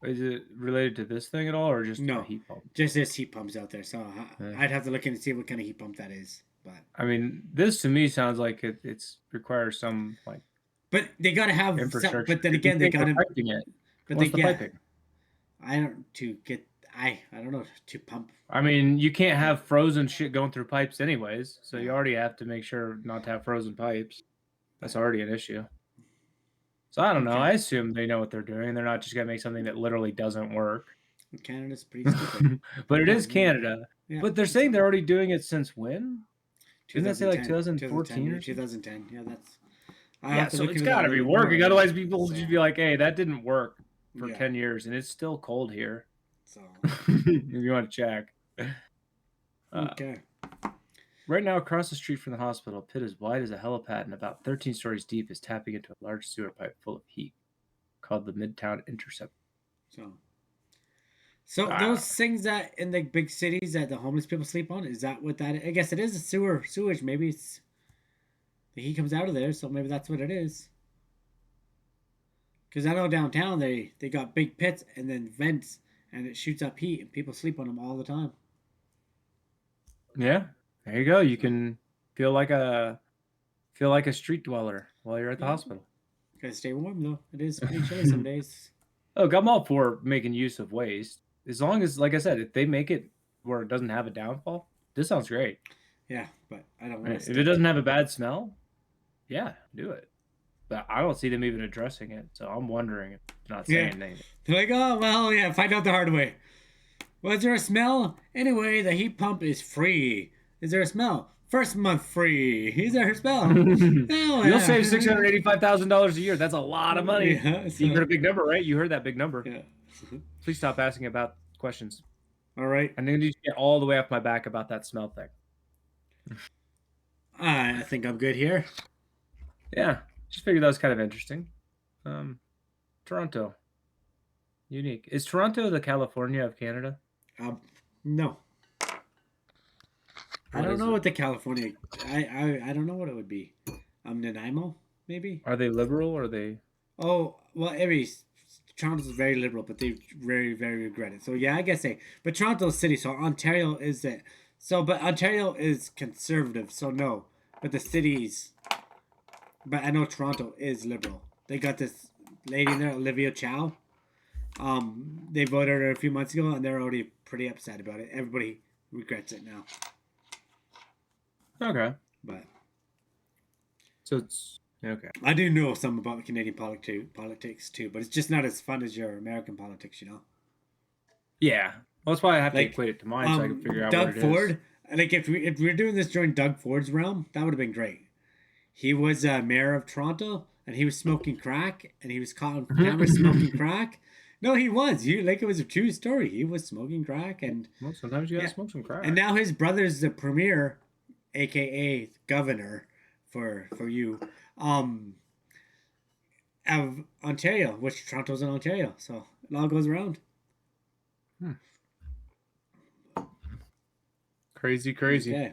Is it related to this thing at all, or just no a heat pump? Just this heat pump's out there, so I'd have to look in and see what kind of heat pump that is. But I mean, this to me sounds like it's requires some like. But they got to have infrastructure. But then again, they got to piping it. But What's the piping? I don't know to pump. I mean, you can't have frozen shit going through pipes anyways, so you already have to make sure not to have frozen pipes. That's already an issue. So I don't know. I assume they know what they're doing. They're not just going to make something that literally doesn't work. Canada's pretty stupid. But it is Canada. Yeah. But they're saying they're already doing it since when? Didn't that say like 2014 or 2010? Yeah, that's. Yeah, so it's got to be working. Otherwise, people will just be like, hey, that didn't work for 10 years, and it's still cold here. So if you want to check. Okay. Right now, across the street from the hospital, a pit as wide as a helipad and about 13 stories deep is tapping into a large sewer pipe full of heat, called the Midtown Intercept. So those things that in the big cities that the homeless people sleep on, is that what that is? I guess it is a sewage. Maybe it's the heat comes out of there, so maybe that's what it is. Because I know downtown they got big pits and then vents, and it shoots up heat, and people sleep on them all the time. Yeah. There you go. You can feel like a street dweller while you're at the hospital. Gotta stay warm though. It is pretty chilly some days. Look, I'm all for making use of waste. As long as, like I said, if they make it where it doesn't have a downfall, this sounds great. Yeah, but I don't want to. If it doesn't have a bad smell, yeah, do it. But I don't see them even addressing it, so I'm wondering if they're not saying anything. They're like, oh, well, yeah, find out the hard way. Was there a smell? Anyway, the heat pump is free. Is there a smell? First month free. Is there a smell? You'll save $685,000 a year. That's a lot of money. Yeah, you heard a big number, right? You heard that big number. Yeah. Please stop asking about questions. All right. I'm going to get all the way off my back about that smell thing. I think I'm good here. Yeah, just figured that was kind of interesting. Toronto, unique. Is Toronto the California of Canada? No, I What don't is know it? what the California. I don't know what it would be. Nanaimo, maybe. Are they liberal or are they? Oh well, Toronto's very liberal, but they very regret it. So yeah, I guess they. But Toronto's city, so Ontario is it. So, but Ontario is conservative, so no. But the cities. But I know Toronto is liberal. They got this lady in there, Olivia Chow. They voted her a few months ago, and they're already pretty upset about it. Everybody regrets it now. Okay, But so it's okay. I do know some about the Canadian politics too, but it's just not as fun as your American politics, you know. Yeah, well, that's why I have to Like, equate it to mine so I can figure out what Doug it is. Ford. Like, if we're doing this during Doug Ford's realm, that would have been great. He was mayor of Toronto, and he was smoking crack, and he was caught on camera smoking crack. No, he was. You like it was a true story. He was smoking crack, and Well, sometimes you gotta yeah, smoke some crack. and now his brother's the premier, aka governor, for you, um, of Ontario, which Toronto's in Ontario, so it all goes around. Hmm. Crazy. Okay,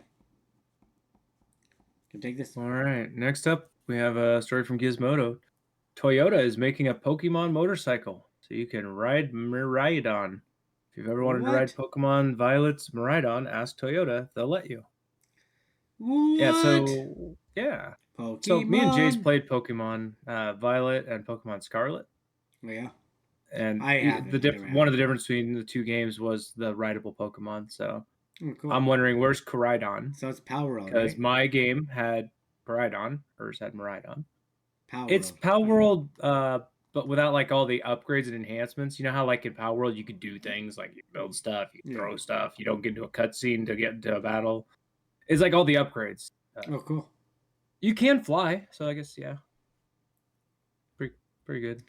can take this. All right, next up we have a story from Gizmodo. Toyota is making a Pokemon motorcycle, so you can ride Miraidon. If you've ever wanted to ride What? Pokemon Violet's Miraidon, ask Toyota; they'll let you. Yeah, What? so yeah. So me and Jace Pokemon? played Pokemon Violet and Pokemon Scarlet, Oh, yeah, and I haven't. Never one of have. the difference between the two games was the rideable Pokemon. So Oh, cool. I'm wondering where's Koraidon, So it's Power World, because right? my game had Koraidon, hers had Miraidon. Power It's World. Power World, but without like all the upgrades and enhancements. You know how like in Power World you could do things like you build stuff, you Yeah. throw stuff, you don't get into a cutscene to get into a battle. It's like all the upgrades. Oh, cool. You can fly, so I guess yeah, pretty good.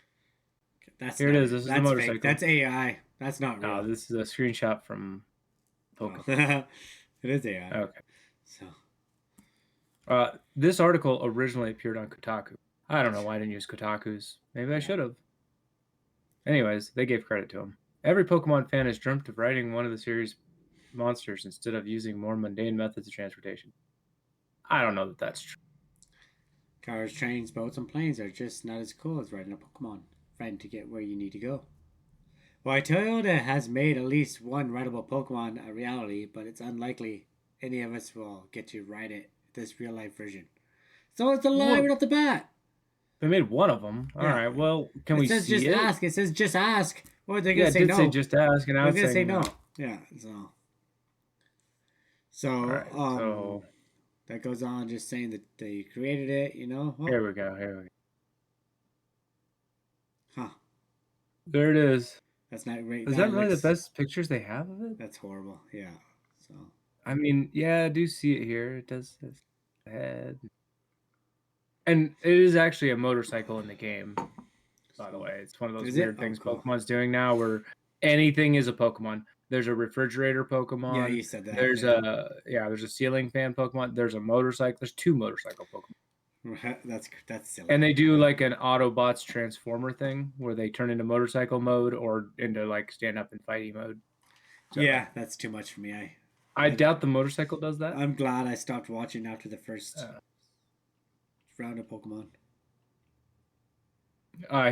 That's Here it not is. it. This is the That's fake. motorcycle. That's AI. That's not No, real. this is a screenshot from Oh. Pokemon. It is AI. Okay. So This article originally appeared on Kotaku. I don't know why I didn't use Kotaku's. Maybe I should have. Anyways, they gave credit to him. Every Pokemon fan has dreamt of riding one of the series' monsters instead of using more mundane methods of transportation. I don't know that that's true. cars, trains, boats, and planes are just not as cool as riding a Pokemon friend to get where you need to go. Well, Toyota has made at least one rideable Pokemon a reality, but it's unlikely any of us will get to ride it, this real life version. So it's a lie Well, right off the bat. they made one of them. All Yeah. right. Well, can It we says see just it? ask. It says just ask. What are they Yeah, gonna it say did say no? just ask, and now They're it's gonna say saying no. no. Yeah. All So right. So that goes on just saying that they created it. You know. Oh, here we go. Here we go. huh. There it is. That's not great. Is that That really the looks. best pictures they have of it? That's horrible. Yeah. So. I mean, yeah, I do see it here. It does this head. And it is actually a motorcycle in the game, by the way. It's one of those Is it? weird Oh, things cool. Pokemon's doing now where anything is a Pokemon. There's a refrigerator Yeah, Pokemon. you said that. There's there's a ceiling fan Pokemon. There's a motorcycle. There's two motorcycle Pokemon. That's silly. And they do like an Autobots transformer thing where they turn into motorcycle mode or into like stand up and fighty mode. So, yeah, that's too much for me. I doubt the motorcycle does that. I'm glad I stopped watching after the first round of Pokemon.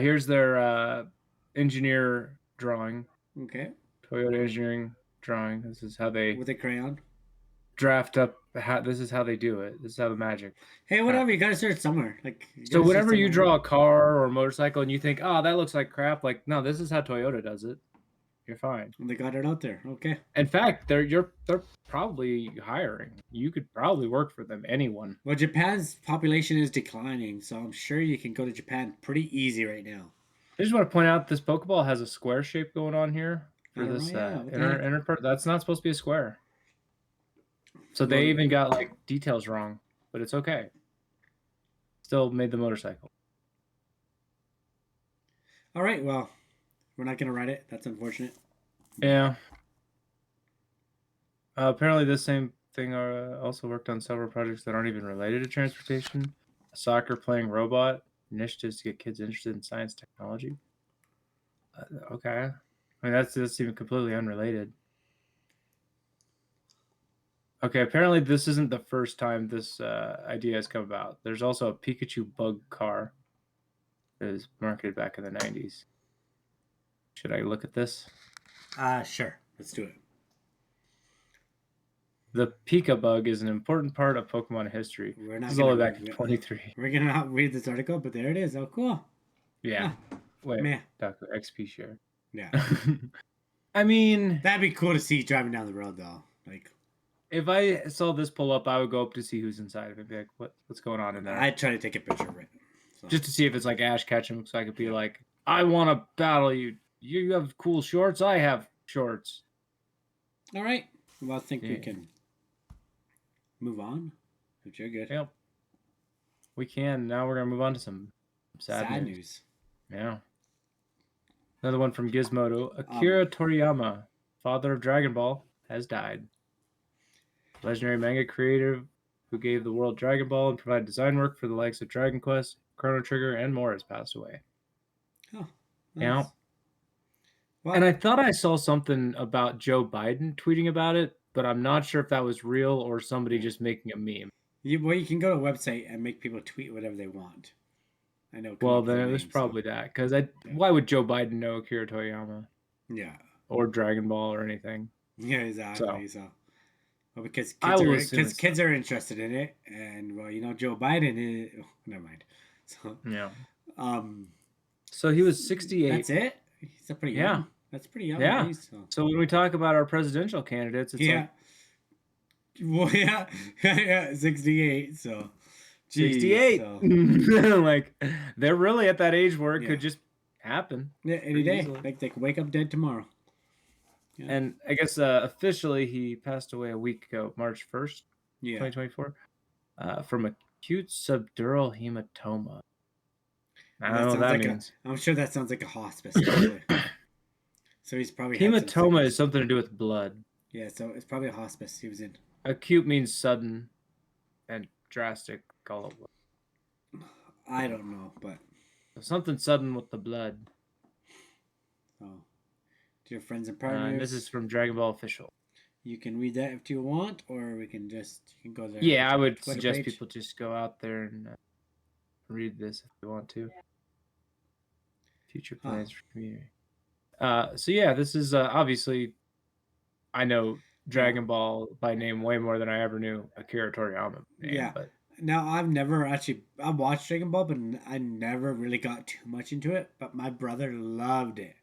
Here's their engineer drawing. Okay. Toyota engineering drawing. This is how they With a crayon. draft up. This is how they do it. This is how the magic. Hey, whatever. You gotta start somewhere. Like. So whenever you draw a car or a motorcycle and you think, oh, that looks like crap, like no, this is how Toyota does it. You're fine. And they got it out there. Okay. In fact, they're probably hiring. You could probably work for them. Anyone. Well, Japan's population is declining, so I'm sure you can go to Japan pretty easy right now. I just want to point out this Pokeball has a square shape going on here for Oh, this yeah, inner part. That's not supposed to be a square. So they even got like details wrong, but it's okay. Still made the motorcycle. All right. Well, we're not gonna ride it. That's unfortunate. Yeah. Apparently, this same thing also worked on several projects that aren't even related to transportation. A soccer playing robot, initiatives to get kids interested in science technology. Okay. I mean, that's even completely unrelated. Okay, apparently this isn't the first time this idea has come about. There's also a Pikachu bug car that was marketed back in the 90s. Should I look at this? Sure. Let's do it. The Pika bug is an important part of Pokemon history. This is all the way back to 23. We're going to not read this article, but there it is. Oh, cool. Yeah. Wait, Meh. XP share. Yeah. I mean... That'd be cool to see driving down the road, though. Like... If I saw this pull up, I would go up to see who's inside of it. Be like, what's going on in there? I'd try to take a picture of it. So. Just to see if it's like Ash Ketchum, so I could be like, I want to battle you. You have cool shorts. I have shorts. All right. Well, I think we can move on. If you're good. Yep. We can. Now we're going to move on to some sad news. Yeah. Another one from Gizmodo. Akira Toriyama, father of Dragon Ball, has died. Legendary manga creator who gave the world Dragon Ball and provided design work for the likes of Dragon Quest, Chrono Trigger, and more has passed away. Oh, nice. Yeah. Well, and I thought I saw something about Joe Biden tweeting about it, but I'm not sure if that was real or somebody just making a meme. You can go to a website and make people tweet whatever they want. I know. Well, then it was probably that. Because why would Joe Biden know Akira Toriyama? Yeah. Or Dragon Ball or anything. Yeah, exactly. So well, because kids are interested in it. And, well, Joe Biden is... Oh, never mind. So, yeah. So he was 68. That's it? He's pretty young. Yeah. That's pretty young. Yeah. So when we talk about our presidential candidates, it's like... Well, yeah. Yeah, 68, so... 68. So. Like, they're really at that age where it could just happen. Yeah, any day. Like, they could wake up dead tomorrow. Yeah. And I guess officially he passed away a week ago, March 1st, 2024, from acute subdural hematoma. I don't know what that means. I'm sure that sounds like a hospice. So he's probably... Hematoma is something to do with blood. Yeah, so it's probably a hospice he was in. Acute means sudden and drastic. I don't know, but... Something sudden with the blood. Oh. To your friends and partners. This is from Dragon Ball Official. You can read that if you want, or you can go there. Yeah, I would suggest people just go out there and read this if you want to. Future plans for community. So yeah, this is obviously... I know Dragon Ball by name way more than I ever knew Akira Toriyama name. Yeah. But... Now, I watched Dragon Ball, but I never really got too much into it. But my brother loved it.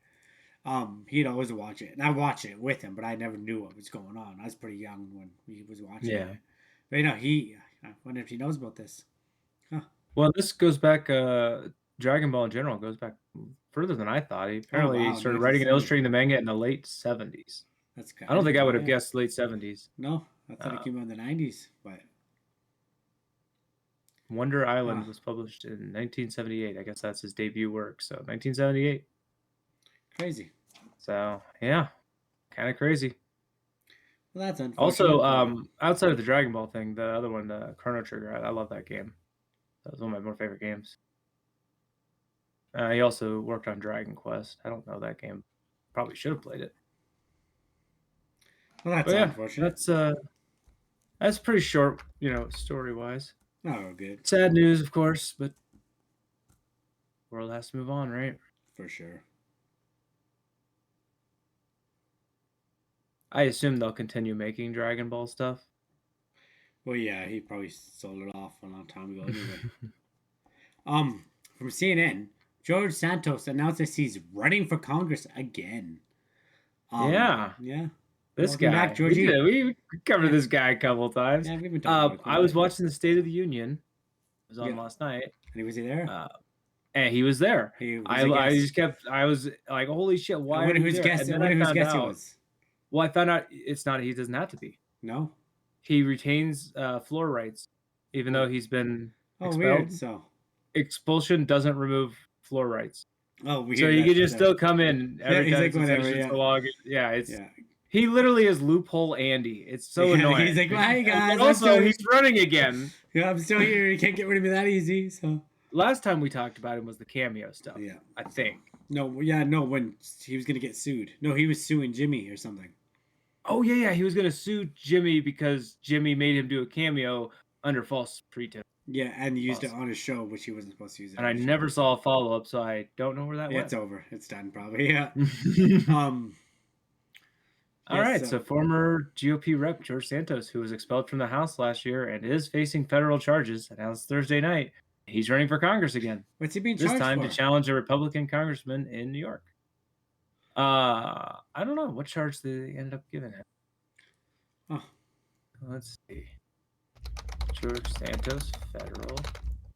He'd always watch it. And I watched it with him, but I never knew what was going on. I was pretty young when he was watching it. But, I wonder if he knows about this. Huh. Well, this goes back, Dragon Ball in general goes back further than I thought. He apparently started writing and illustrating the manga in the late 70s. That's good. I don't think I would have guessed late 70s. No, I thought it came out in the 90s, but... Wonder Island was published in 1978. I guess that's his debut work. So 1978. Crazy. So yeah, kind of crazy. Well, that's unfortunate. Also, outside of the Dragon Ball thing, the other one, Chrono Trigger, I love that game. That was one of my more favorite games. He also worked on Dragon Quest. I don't know that game. Probably should have played it. Well, that's unfortunate. That's pretty short, story wise. Oh, good. Sad news, of course, but the world has to move on, right? For sure. I assume they'll continue making Dragon Ball stuff. Well, yeah, he probably sold it off a long time ago anyway. From CNN, George Santos announces he's running for Congress again. Yeah. This Welcome guy. back, Georgie. We covered this guy a couple times. Yeah, we've been talking about I was watching the State of the Union. It was on last night. And was he there? And he was there. I was like, holy shit, why are you there? And then I found out. Well, I found out he doesn't have to be. No? He retains floor rights, even though he's been expelled. Weird. So expulsion doesn't remove floor rights. Oh, weird. So you can just still come in every time. Whatever, so long. Yeah, He literally is loophole Andy. It's so annoying. He's like, well, hey guys. But also, he's running again. Yeah, I'm still here. You can't get rid of me that easy. So last time we talked about him was the cameo stuff. Yeah. I think. No, when he was gonna get sued. No, he was suing Jimmy or something. Oh yeah. He was gonna sue Jimmy because Jimmy made him do a cameo under false pretense. Yeah, and used it on his show, which he wasn't supposed to use it. And I never saw a follow up, so I don't know where that went. It's over. It's done, probably. Yeah. All right. So former GOP rep George Santos, who was expelled from the House last year and is facing federal charges, announced Thursday night he's running for Congress again. What's he being charged for? This time to challenge a Republican congressman in New York. I don't know what charge they ended up giving him. Oh. Let's see. George Santos, federal.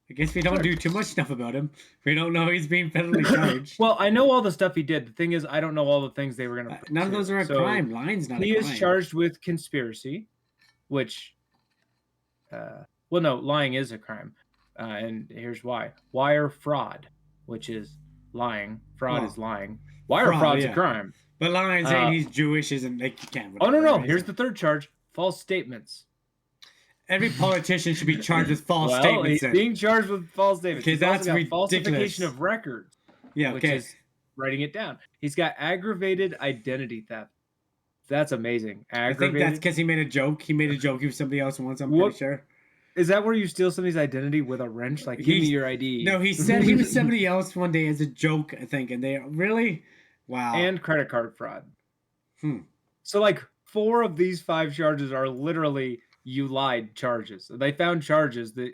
I guess we don't do too much stuff about him. We don't know he's being federally charged. Well, I know all the stuff he did. The thing is, I don't know all the things they were going to. None of those are a crime. Lying's not a crime. He is charged with conspiracy, which, well, no, lying is a crime, and here's why: wire fraud, which is lying. Fraud is lying. Wire fraud's a crime. But lying saying he's Jewish isn't like you can't. Oh no! Here's the third charge: false statements. Every politician should be charged with false statements. He's being charged with false statements. Okay, that's ridiculous. Falsification of records. Yeah, which is writing it down. He's got aggravated identity theft. That's amazing. I think that's because he made a joke. He made a joke with somebody else once. I'm pretty sure. Is that where you steal somebody's identity with a wrench? Like, give me your ID. No, he said he was somebody else one day as a joke. I think, and they really, wow. And credit card fraud. So like 4 of these 5 charges are literally. You lied charges. They found charges that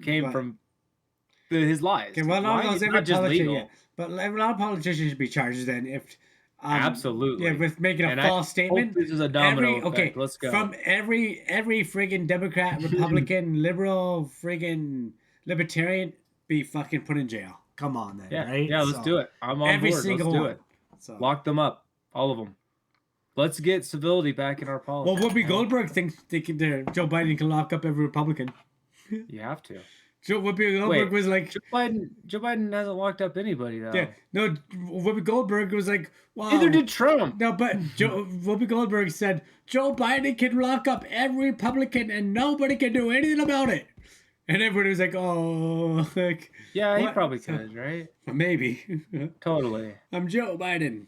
came from his lies. Okay, well, not just legal. But a lot of politicians should be charged then if absolutely. Yeah, with making a false statement. This is a domino effect. Okay, let's go. From every friggin' Democrat, Republican, liberal, friggin' libertarian be fucking put in jail. Come on then, right? Yeah, let's do it. I'm on board. Let's do it. So. Lock them up. All of them. Let's get civility back in our politics. Well, Whoopi Goldberg thinks Joe Biden can lock up every Republican. You have to. Whoopi Goldberg was like... Joe Biden hasn't locked up anybody, though. Yeah, no, Whoopi Goldberg was like, wow. Neither did Trump. No, but Whoopi Goldberg said, Joe Biden can lock up every Republican and nobody can do anything about it. And everybody was like, oh, like... Yeah, he probably could, right? Maybe. Totally. I'm Joe Biden.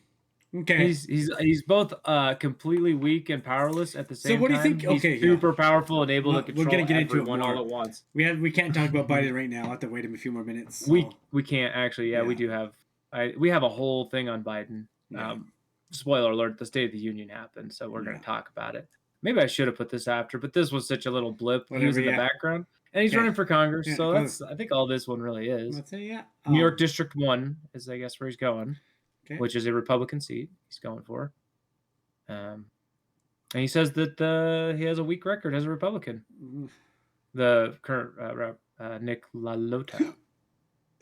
Okay. He's both completely weak and powerless at the same time. So what do you think? Okay, he's super powerful and able to control we're gonna get into everyone all at once. We can't talk about Biden right now. I'll have to wait him a few more minutes. So. We can't actually. Yeah, we do have. We have a whole thing on Biden. Yeah. Spoiler alert: the State of the Union happened, so we're going to talk about it. Maybe I should have put this after, but this was such a little blip. He was in the background, and he's running for Congress. So that's. I think all this one really is. Let's say New York District 1 is, I guess, where he's going. Okay. Which is a Republican seat he's going for. And he says that he has a weak record as a Republican. The current rep, Nick LaLota.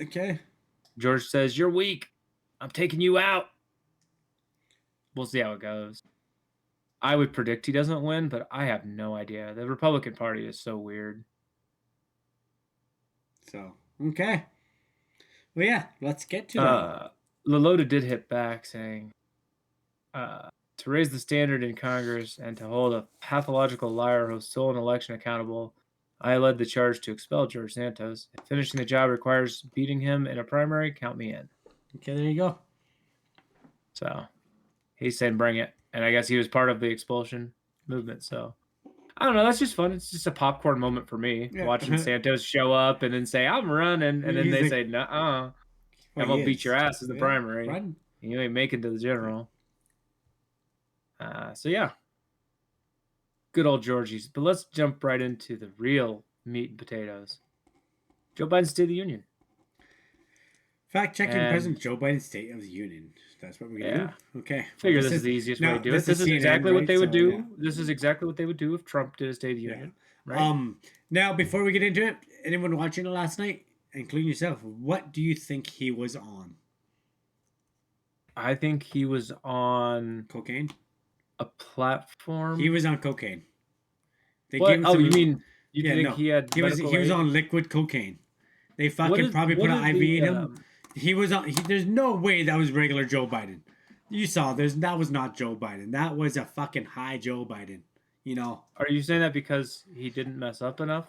Okay. George says, you're weak. I'm taking you out. We'll see how it goes. I would predict he doesn't win, but I have no idea. The Republican Party is so weird. So, okay. Well, yeah, let's get to it. LaLota did hit back saying, to raise the standard in Congress and to hold a pathological liar who stole an election accountable, I led the charge to expel George Santos. If finishing the job requires beating him in a primary, count me in. Okay, there you go. So he's saying bring it. And I guess he was part of the expulsion movement. So I don't know. That's just fun. It's just a popcorn moment for me, watching Santos show up and then say, I'm running. And then they say, nuh-uh. I'm going to beat your ass in the primary. Run. You ain't making to the general. So, yeah. Good old Georgies. But let's jump right into the real meat and potatoes. Joe Biden's State of the Union. Fact-checking President Joe Biden's State of the Union. That's what we're going to do? Okay. Figure this is the easiest way to do it. This is exactly what they would do. Yeah. This is exactly what they would do if Trump did a State of the Union. Right? Now, before we get into it, anyone watching it last night, including yourself, what do you think he was on? I think he was on cocaine. A platform. He was on cocaine. They gave him you mean you think he had? He was on liquid cocaine. They fucking probably put an IV in him. He was on. There's no way that was regular Joe Biden. You saw that was not Joe Biden. That was a fucking high Joe Biden. You know. Are you saying that because he didn't mess up enough?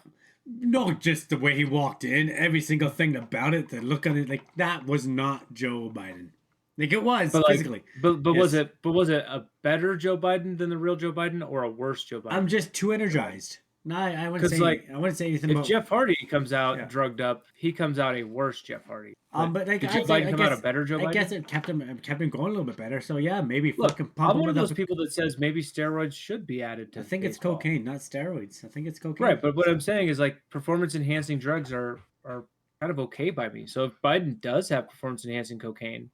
No, just the way he walked in, every single thing about it, the look on it, like that was not Joe Biden. Like it was But like, physically. but Yes. was it a better Joe Biden than the real Joe Biden, or a worse Joe Biden? I'm just too energized. No, I wouldn't Because say. like, I wouldn't say anything if about. Jeff Hardy comes out Yeah. drugged up, he comes out a worse Jeff Hardy. But like did I Joe say, Biden I come guess, out a better Joe Biden? I guess it kept him going a little bit better. So yeah, maybe Look, fucking pump I'm him one of with those people that says maybe steroids should be added to. I think it's baseball. cocaine, not steroids. I think it's cocaine. Right, but what I'm saying is like performance enhancing drugs are kind of okay by me. So if Biden does have performance enhancing cocaine,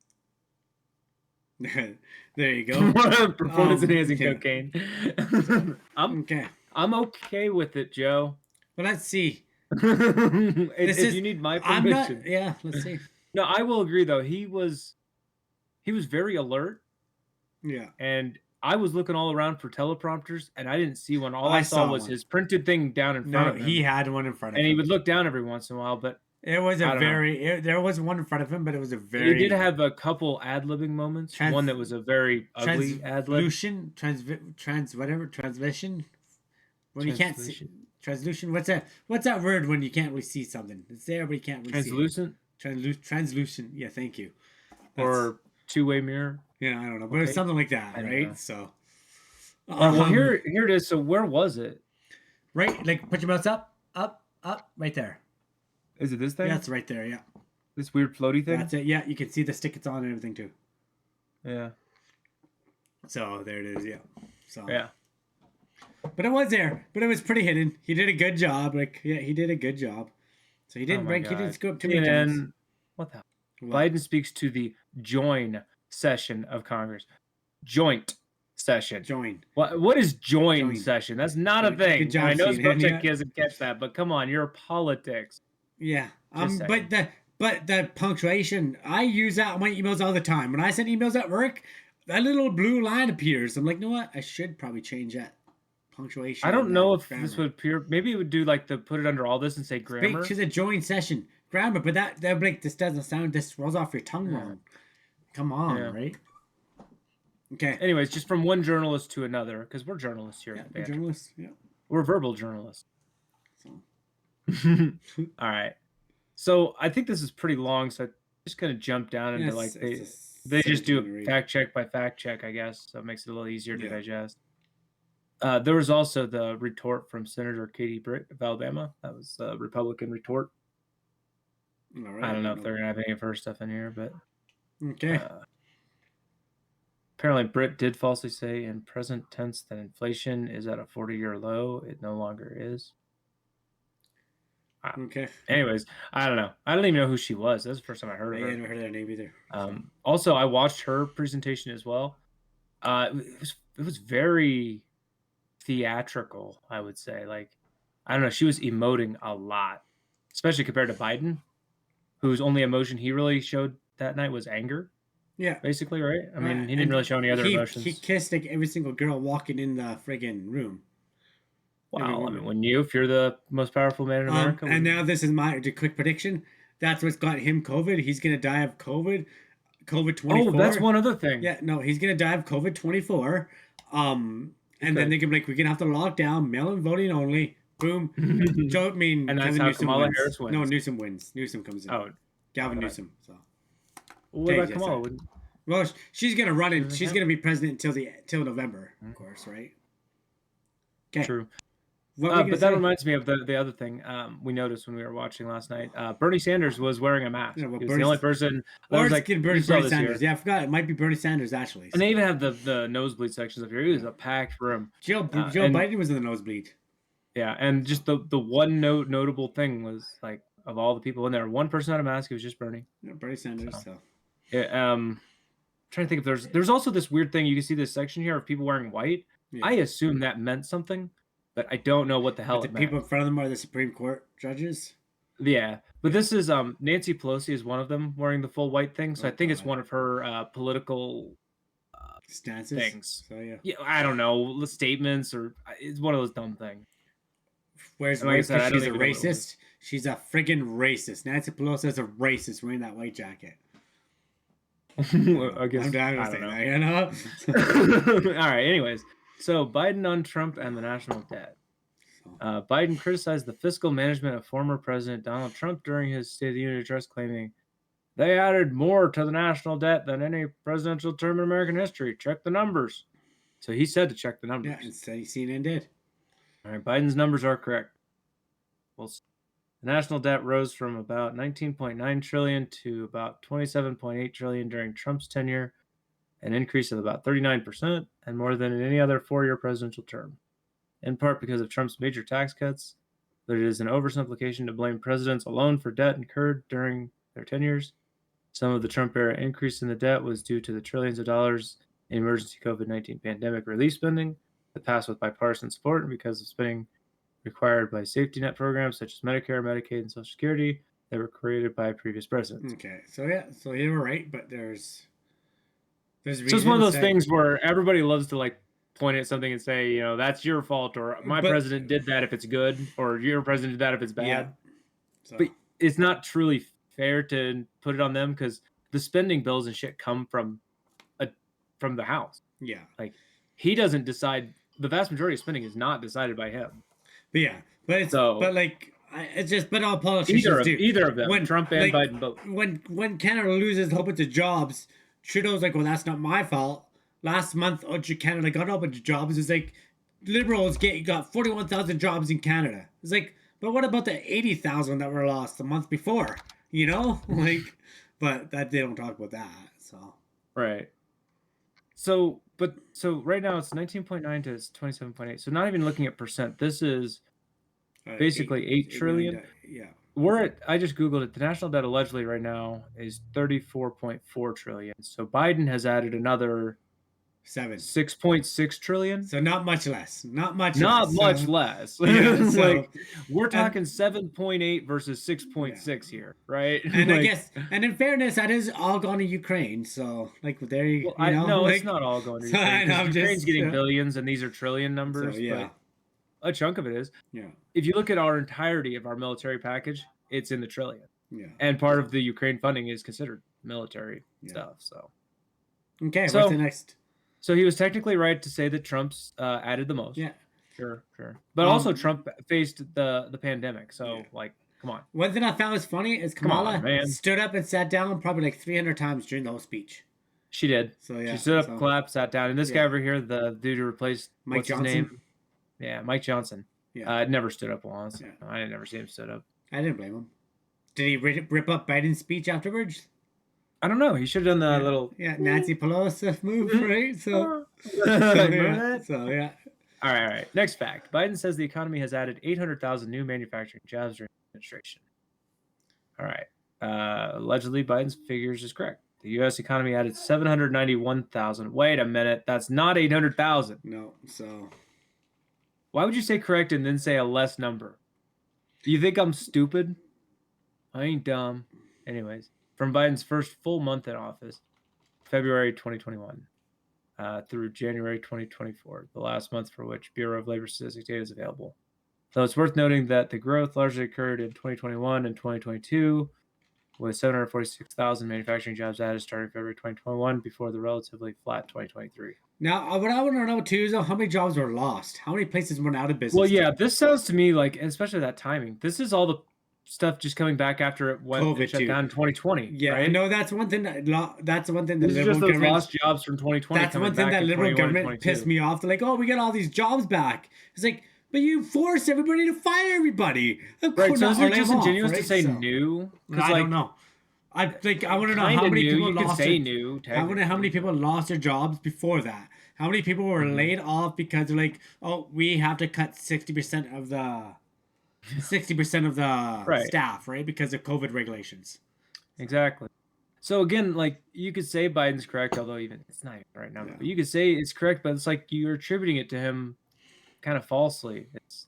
there you go. performance enhancing yeah. cocaine, I'm okay with it, Joe. But let's see. If you need my permission, Yeah, let's see. No, I will agree though. He was very alert. Yeah. And I was looking all around for teleprompters, and I didn't see one. All I saw was his printed thing down in front of him. He had one in front of him. And he would look down every once in a while, but it was there was one in front of him, but it was a very. He did have a couple ad-libbing moments. One that was a very ugly ad-lib. Transmission. When you can't see. Translucent. What's that word when you can't really see something? It's there, but you can't really Translucent? see it. Translucent. Yeah, thank you. Or two-way mirror. Yeah, I don't know, but it's something like that, right? So. Well, here it is. So where was it? Right, like put your mouse up, right there. Is it this thing? Yeah, it's right there. Yeah. This weird floaty thing. That's it. Yeah, you can see the stick it's on and everything too. Yeah. So there it is. Yeah. So. Yeah. But it was there. But it was pretty hidden. He did a good job. He did a good job. So he didn't break. He didn't scoop too many times. What the hell? Biden speaks to the join session of Congress. Joint session. Join. What is join session? That's not a thing. Good job, I know Spellcheck doesn't catch that, but come on, you're politics. Yeah. But the punctuation, I use that on my emails all the time. When I send emails at work, that little blue line appears. I'm like, you know what? I should probably change that punctuation. I don't know if this would appear. Maybe it would do like put it under all this and say grammar. Because a join session. Grammar, but that like this doesn't sound. This rolls off your tongue wrong. Come on, right? Okay. Anyways, just from one journalist to another, because we're journalists here. Yeah, we're journalists. Yeah. We're verbal journalists. So. All right. So I think this is pretty long, so I'm just gonna jump down into they just do a fact check by fact check, I guess. So it makes it a little easier to digest. There was also the retort from Senator Katie Britt of Alabama. That was a Republican retort. Right, I don't know if they're gonna have any of her stuff in here, but okay. Apparently, Britt did falsely say in present tense that inflation is at a 40-year low. It no longer is. Okay. Anyways, I don't know. I don't even know who she was. That's the first time I heard of her. I never heard of that name either. Also, I watched her presentation as well. It was very theatrical, I would say. Like, I don't know. She was emoting a lot, especially compared to Biden, whose only emotion he really showed that night was anger. Yeah. Basically, right? I mean, he didn't really show any other emotions. He kissed like every single girl walking in the friggin' room. Wow. I mean, wouldn't you, if you're the most powerful man in America? And now this is my quick prediction. That's what's got him COVID. He's going to die of COVID. COVID 24. Oh, that's one other thing. Yeah, no, he's going to die of COVID 24. And then they can be like, we're going to have to lock down, mail-in voting only. Boom. Joe, and that's how Kamala Harris wins. No, Newsom wins. Newsom comes in. Oh. Gavin Newsom. So. What about Kamala? Well, she's going to run it. She's going to be president till November, of course, right? Okay. True. But that reminds me of the other thing we noticed when we were watching last night. Bernie Sanders was wearing a mask. Yeah, he was the only person. Or like Bernie Sanders. Yeah, I forgot. It might be Bernie Sanders, actually. And they even have the nosebleed sections up here. It was a packed room. Joe Biden was in the nosebleed. Yeah, and just the one notable thing was, like, of all the people in there, one person had a mask. It was just Bernie. Yeah, Bernie Sanders. So. Yeah, trying to think if there's also this weird thing. You can see this section here of people wearing white. Yeah. I assume that meant something. But I don't know what the hell. The people in front of them are the Supreme Court judges. Yeah, but this is Nancy Pelosi is one of them wearing the full white thing. So I think it's one of her political stances. Things. So yeah, I don't know, statements, or it's one of those dumb things. Where's like she's a racist? She's a friggin' racist. Nancy Pelosi is a racist wearing that white jacket. Against, I'm I gonna say don't know. that, you know. All right. Anyways, so Biden on Trump and the national debt. Biden criticized the fiscal management of former President Donald Trump during his State of the Union address, claiming they added more to the national debt than any presidential term in American history. Check the numbers. So he said to check the numbers. Yeah, instead CNN did. All right, Biden's numbers are correct. Well, the national debt rose from about 19.9 trillion to about 27.8 trillion during Trump's tenure, an increase of about 39% and more than in any other four-year presidential term, in part because of Trump's major tax cuts. But it is an oversimplification to blame presidents alone for debt incurred during their tenures. Some of the Trump era increase in the debt was due to the trillions of dollars in emergency COVID-19 pandemic relief spending that passed with bipartisan support and because of spending required by safety net programs such as Medicare, Medicaid, and Social Security that were created by previous presidents. Okay, so yeah, so you were right, but there's so it's one of those things where everybody loves to like point at something and say, you know, that's your fault, or my president did that if it's good, or your president did that if it's bad. Yeah. So. But it's not truly fair to put it on them because the spending bills and shit come from the House. Yeah. Like he doesn't decide. The vast majority of spending is not decided by him. But yeah, but it's so, but like it's just but all politicians do. Either of them, when Trump and like, Biden both. When Canada loses a whole bunch of jobs, Trudeau's like, well, that's not my fault. Last month, Canada got a whole bunch of jobs. It's like Liberals got 41,000 jobs in Canada. It's like, but what about the 80,000 that were lost the month before? You know, like, but that they don't talk about that. So right. So right now it's 19.9 to 27.8. So not even looking at percent. This is basically 8 trillion. Yeah. I just Googled it. The national debt allegedly right now is 34.4 trillion. So Biden has added another 6.6 trillion. So not much less. Not much less. Yeah, so, like we're talking 7.8 versus 6.6 here, right? And like, I guess, and in fairness, that is all going to Ukraine. So like there you know, no, like, it's not all going to Ukraine. Ukraine's getting billions, and these are trillion numbers. So, yeah, but a chunk of it is. Yeah. If you look at our entirety of our military package, it's in the trillion. Yeah. And part of the Ukraine funding is considered military stuff. So. Okay. What's the next? So he was technically right to say that Trump's added the most. Yeah. Sure. But also Trump faced the pandemic. So, like, come on. One thing I found was funny is Kamala stood up and sat down probably like 300 times during the whole speech. She did. So, yeah. She stood up, clapped, sat down. And this guy over here, the dude who replaced Mike Johnson. His name? Yeah, Mike Johnson. Yeah. Never stood up once. Yeah. I never seen him stood up. I didn't blame him. Did he rip up Biden's speech afterwards? I don't know. He should have done the little Nancy Pelosi move, right? So, so yeah. All right. Next fact: Biden says the economy has added 800,000 new manufacturing jobs during the administration. All right. Allegedly, Biden's figures is correct. The U.S. economy added 791,000. Wait a minute, that's not 800,000. No. So, why would you say correct and then say a less number? Do you think I'm stupid? I ain't dumb. Anyways. From Biden's first full month in office, February 2021, through January 2024, the last month for which Bureau of Labor Statistics data is available. So it's worth noting that the growth largely occurred in 2021 and 2022, with 746,000 manufacturing jobs added starting February 2021 before the relatively flat 2023. Now, what I want to know too is how many jobs were lost? How many places went out of business? Well, yeah, this sounds to me like, especially that timing, this is all the stuff just coming back after it went shut down in 2020. Yeah, right? No, that's one thing. That's one thing. The liberal government lost jobs from 2020. That's one thing that liberal government pissed me off. They're like, "Oh, we got all these jobs back." It's like, but you forced everybody to fire everybody. Right. So is it disingenuous to say new? I don't know. I want to know how many people lost. I want to know how many people lost their jobs before that. How many people were laid off because they're like, "Oh, we have to cut 60% of the." 60% of the staff, right? Because of COVID regulations. Exactly. So again, like you could say Biden's correct, although even it's not even right now. Yeah. But you could say it's correct, but it's like you're attributing it to him kind of falsely. It's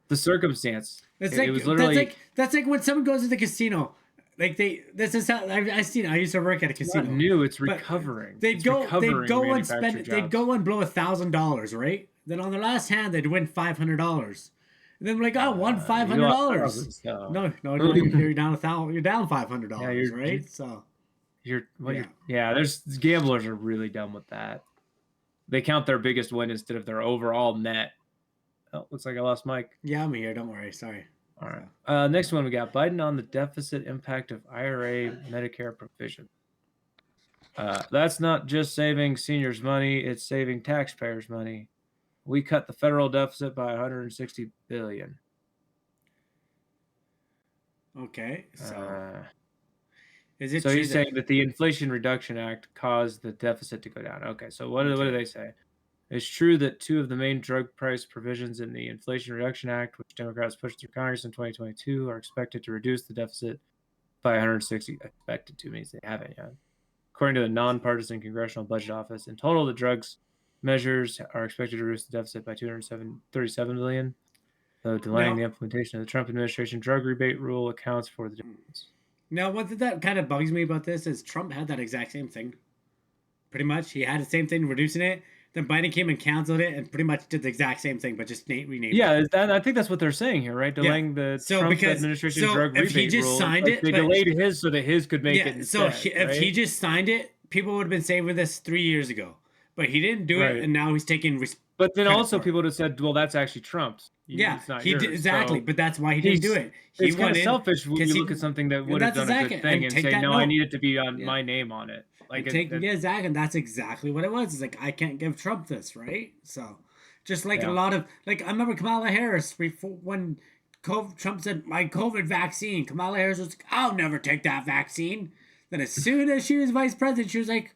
the circumstance. It was literally that's like when someone goes to the casino. Like this is how I seen. I used to work at a casino. It's not new. It's recovering. They'd go and spend. They'd go and blow $1,000, right? Then on the last hand, they'd win $500. And then we're like, I won $500. No, you're down $1,000. You're down $500, right? So There's gamblers are really dumb with that. They count their biggest win instead of their overall net. Oh, looks like I lost Mike. Yeah, I'm here. Don't worry. Sorry. All right. Next one we got Biden on the deficit impact of IRA Medicare provision. That's not just saving seniors money; it's saving taxpayers money. We cut the federal deficit by 160 billion. Okay, so is it? So he's saying that the Inflation Reduction Act caused the deficit to go down. Okay, so what do they say? It's true that two of the main drug price provisions in the Inflation Reduction Act, which Democrats pushed through Congress in 2022, are expected to reduce the deficit by 160. Expected to means they haven't yet. According to the nonpartisan Congressional Budget Office, in total, the drugs measures are expected to reduce the deficit by 237 billion. Though delaying the implementation of the Trump administration drug rebate rule accounts for the difference. Now, what that kind of bugs me about this is Trump had that exact same thing. Pretty much, he had the same thing, reducing it. Then Biden came and canceled it and pretty much did the exact same thing, but just renamed it. Yeah, I think that's what they're saying here, right? Delaying the Trump administration drug rebate rule. Signed it, they delayed his so that his could make it instead. So if he just signed it, people would have been saving this 3 years ago. But he didn't do it, and now he's taking But then also people would have said, well, that's actually Trump's. It's not yours. Exactly, but that's why he didn't do it. It's kind of selfish when you look at something that would have done a good thing and say, no, I need it to be on my name on it. Exactly, and that's exactly what it was. It's like, I can't give Trump this, right? So, just like a lot of, like, I remember Kamala Harris, when Trump said, my COVID vaccine, Kamala Harris was like, I'll never take that vaccine. Then as soon as she was vice president, she was like,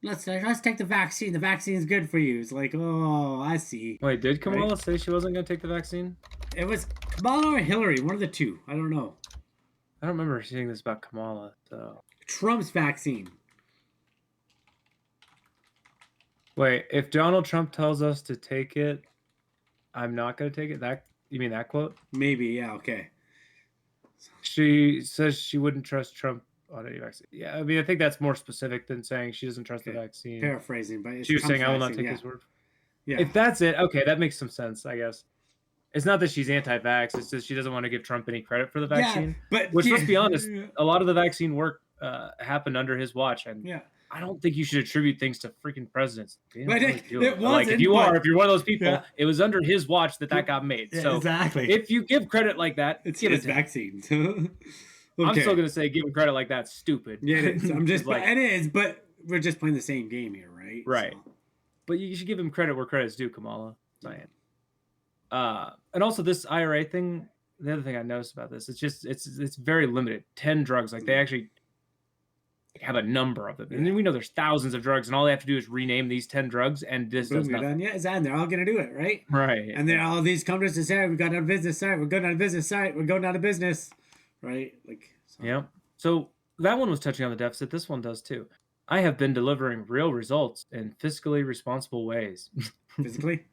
let's take the vaccine. The vaccine's good for you. It's like, oh, I see. Wait, did Kamala say she wasn't going to take the vaccine? It was Kamala or Hillary, one of the two. I don't know. I don't remember seeing this about Kamala. So Trump's vaccine. Wait, if Donald Trump tells us to take it, I'm not going to take it? You mean that quote? Maybe, yeah, okay. She says she wouldn't trust Trump on any vaccine. Yeah, I mean, I think that's more specific than saying she doesn't trust the vaccine. Paraphrasing, but she was saying, I will not take his word. Yeah. If that's it, okay, that makes some sense, I guess. It's not that she's anti-vax, it's just she doesn't want to give Trump any credit for the vaccine. Yeah, which, let's be honest, a lot of the vaccine work happened under his watch, and I don't think you should attribute things to freaking presidents. But it wasn't. Like, if you're one of those people, it was under his watch that got made. So exactly. If you give credit like that, it's his vaccine. Okay. I'm still gonna say giving credit like that's stupid. Yeah, it is. I'm just it is, but we're just playing the same game here, right? Right. So. But you should give him credit where credit's due, Kamala. And also this IRA thing. The other thing I noticed about this, it's very limited. 10 drugs. Like they actually have a number of them, and then we know there's thousands of drugs, and all they have to do is rename these 10 drugs, and this does nothing. Yeah, exactly. They're all gonna do it, right? Right. And then all these companies say, "We got out of business. Sorry, we're going out of business. Sorry, we're going out of business." Right? Like. Yeah. So that one was touching on the deficit. This one does too. I have been delivering real results in fiscally responsible ways. Physically?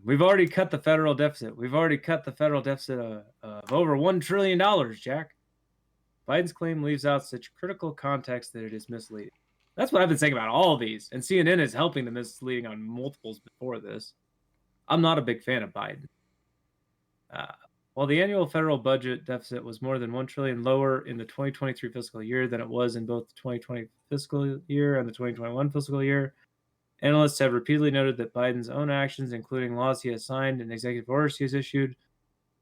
We've already cut the federal deficit. We've already cut the federal deficit of over $1 trillion, Jack. Biden's claim leaves out such critical context that it is misleading. That's what I've been saying about all of these. And CNN is helping the misleading on multiples before this. I'm not a big fan of Biden. While the annual federal budget deficit was more than $1 trillion lower in the 2023 fiscal year than it was in both the 2020 fiscal year and the 2021 fiscal year, analysts have repeatedly noted that Biden's own actions, including laws he has signed and executive orders he has issued,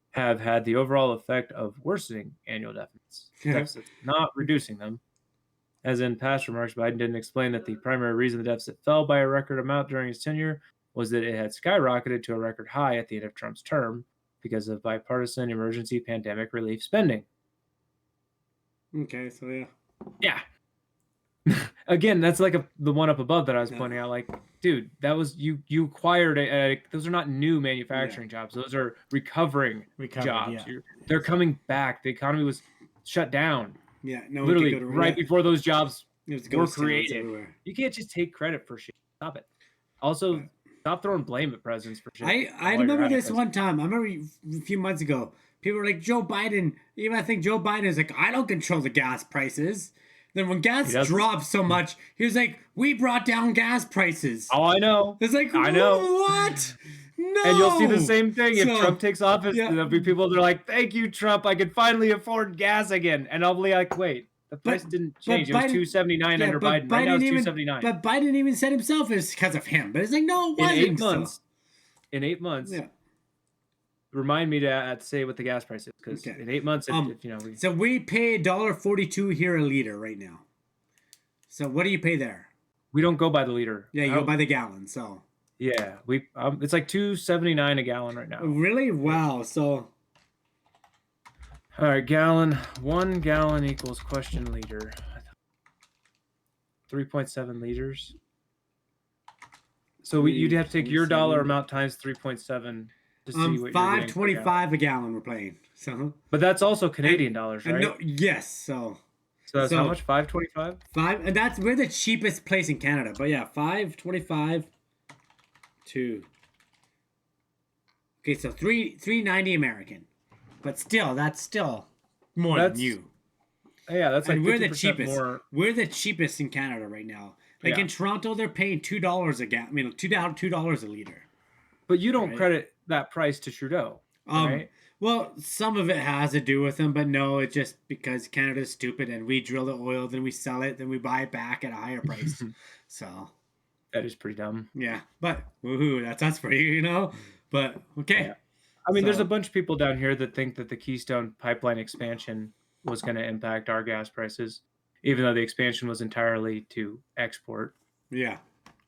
have had the overall effect of worsening annual deficits, not reducing them. As in past remarks, Biden didn't explain that the primary reason the deficit fell by a record amount during his tenure was that it had skyrocketed to a record high at the end of Trump's term, because of bipartisan emergency pandemic relief spending. Okay, so yeah. Yeah. Again, that's like the one up above that I was pointing out. Like, dude, that was you acquired those are not new manufacturing jobs. Those are recovering jobs. Yeah. They're coming back. The economy was shut down. Yeah, no, literally right before those jobs were created. You can't just take credit for shit. Stop it. Also, stop throwing blame at presidents for shit. I remember this one time. I remember a few months ago, people were like, Joe Biden, even I think Joe Biden is like, I don't control the gas prices. Then when gas dropped so much, he was like, we brought down gas prices. Oh, I know. It's like, I know. What? No. And you'll see the same thing if Trump takes office. There'll be people that are like, thank you, Trump. I can finally afford gas again. And I'll be like, wait, The price didn't change. It Biden, was $2.79 under but Biden. Right now it's even, $2.79. But Biden even said himself it's because of him. But it's like, no, it wasn't. In 8 months, yeah. Remind me to say what the gas price is, because in 8 months, if you know, so we pay $1.42 here a liter right now. So what do you pay there? We don't go by the liter. Yeah, you go by the gallon. So yeah, it's like $2.79 a gallon right now. Really? Wow. So all right, gallon. 1 gallon equals liter. 3.7 liters. So you'd have to take your dollar amount times 3.7 to see what $5.25 a gallon we're paying. So, but that's also Canadian dollars, right? No, yes. So that's how much? $5.25. And we're the cheapest place in Canada. But yeah, $5.25 to. Okay, so $3.90 American, but still, that's still more than you. Yeah, that's like, and we're the cheapest. More. We're the cheapest in Canada right now. Like in Toronto, they're paying $2 a gallon. I mean, $2 a liter. But you don't credit that price to Trudeau, right? Well, some of it has to do with them, but no, it's just because Canada's stupid and we drill the oil, then we sell it, then we buy it back at a higher price. So that is pretty dumb. Yeah, but woohoo, that's us for you, you know. But okay. Yeah. I mean, there's a bunch of people down here that think that the Keystone pipeline expansion was going to impact our gas prices, even though the expansion was entirely to export. Yeah.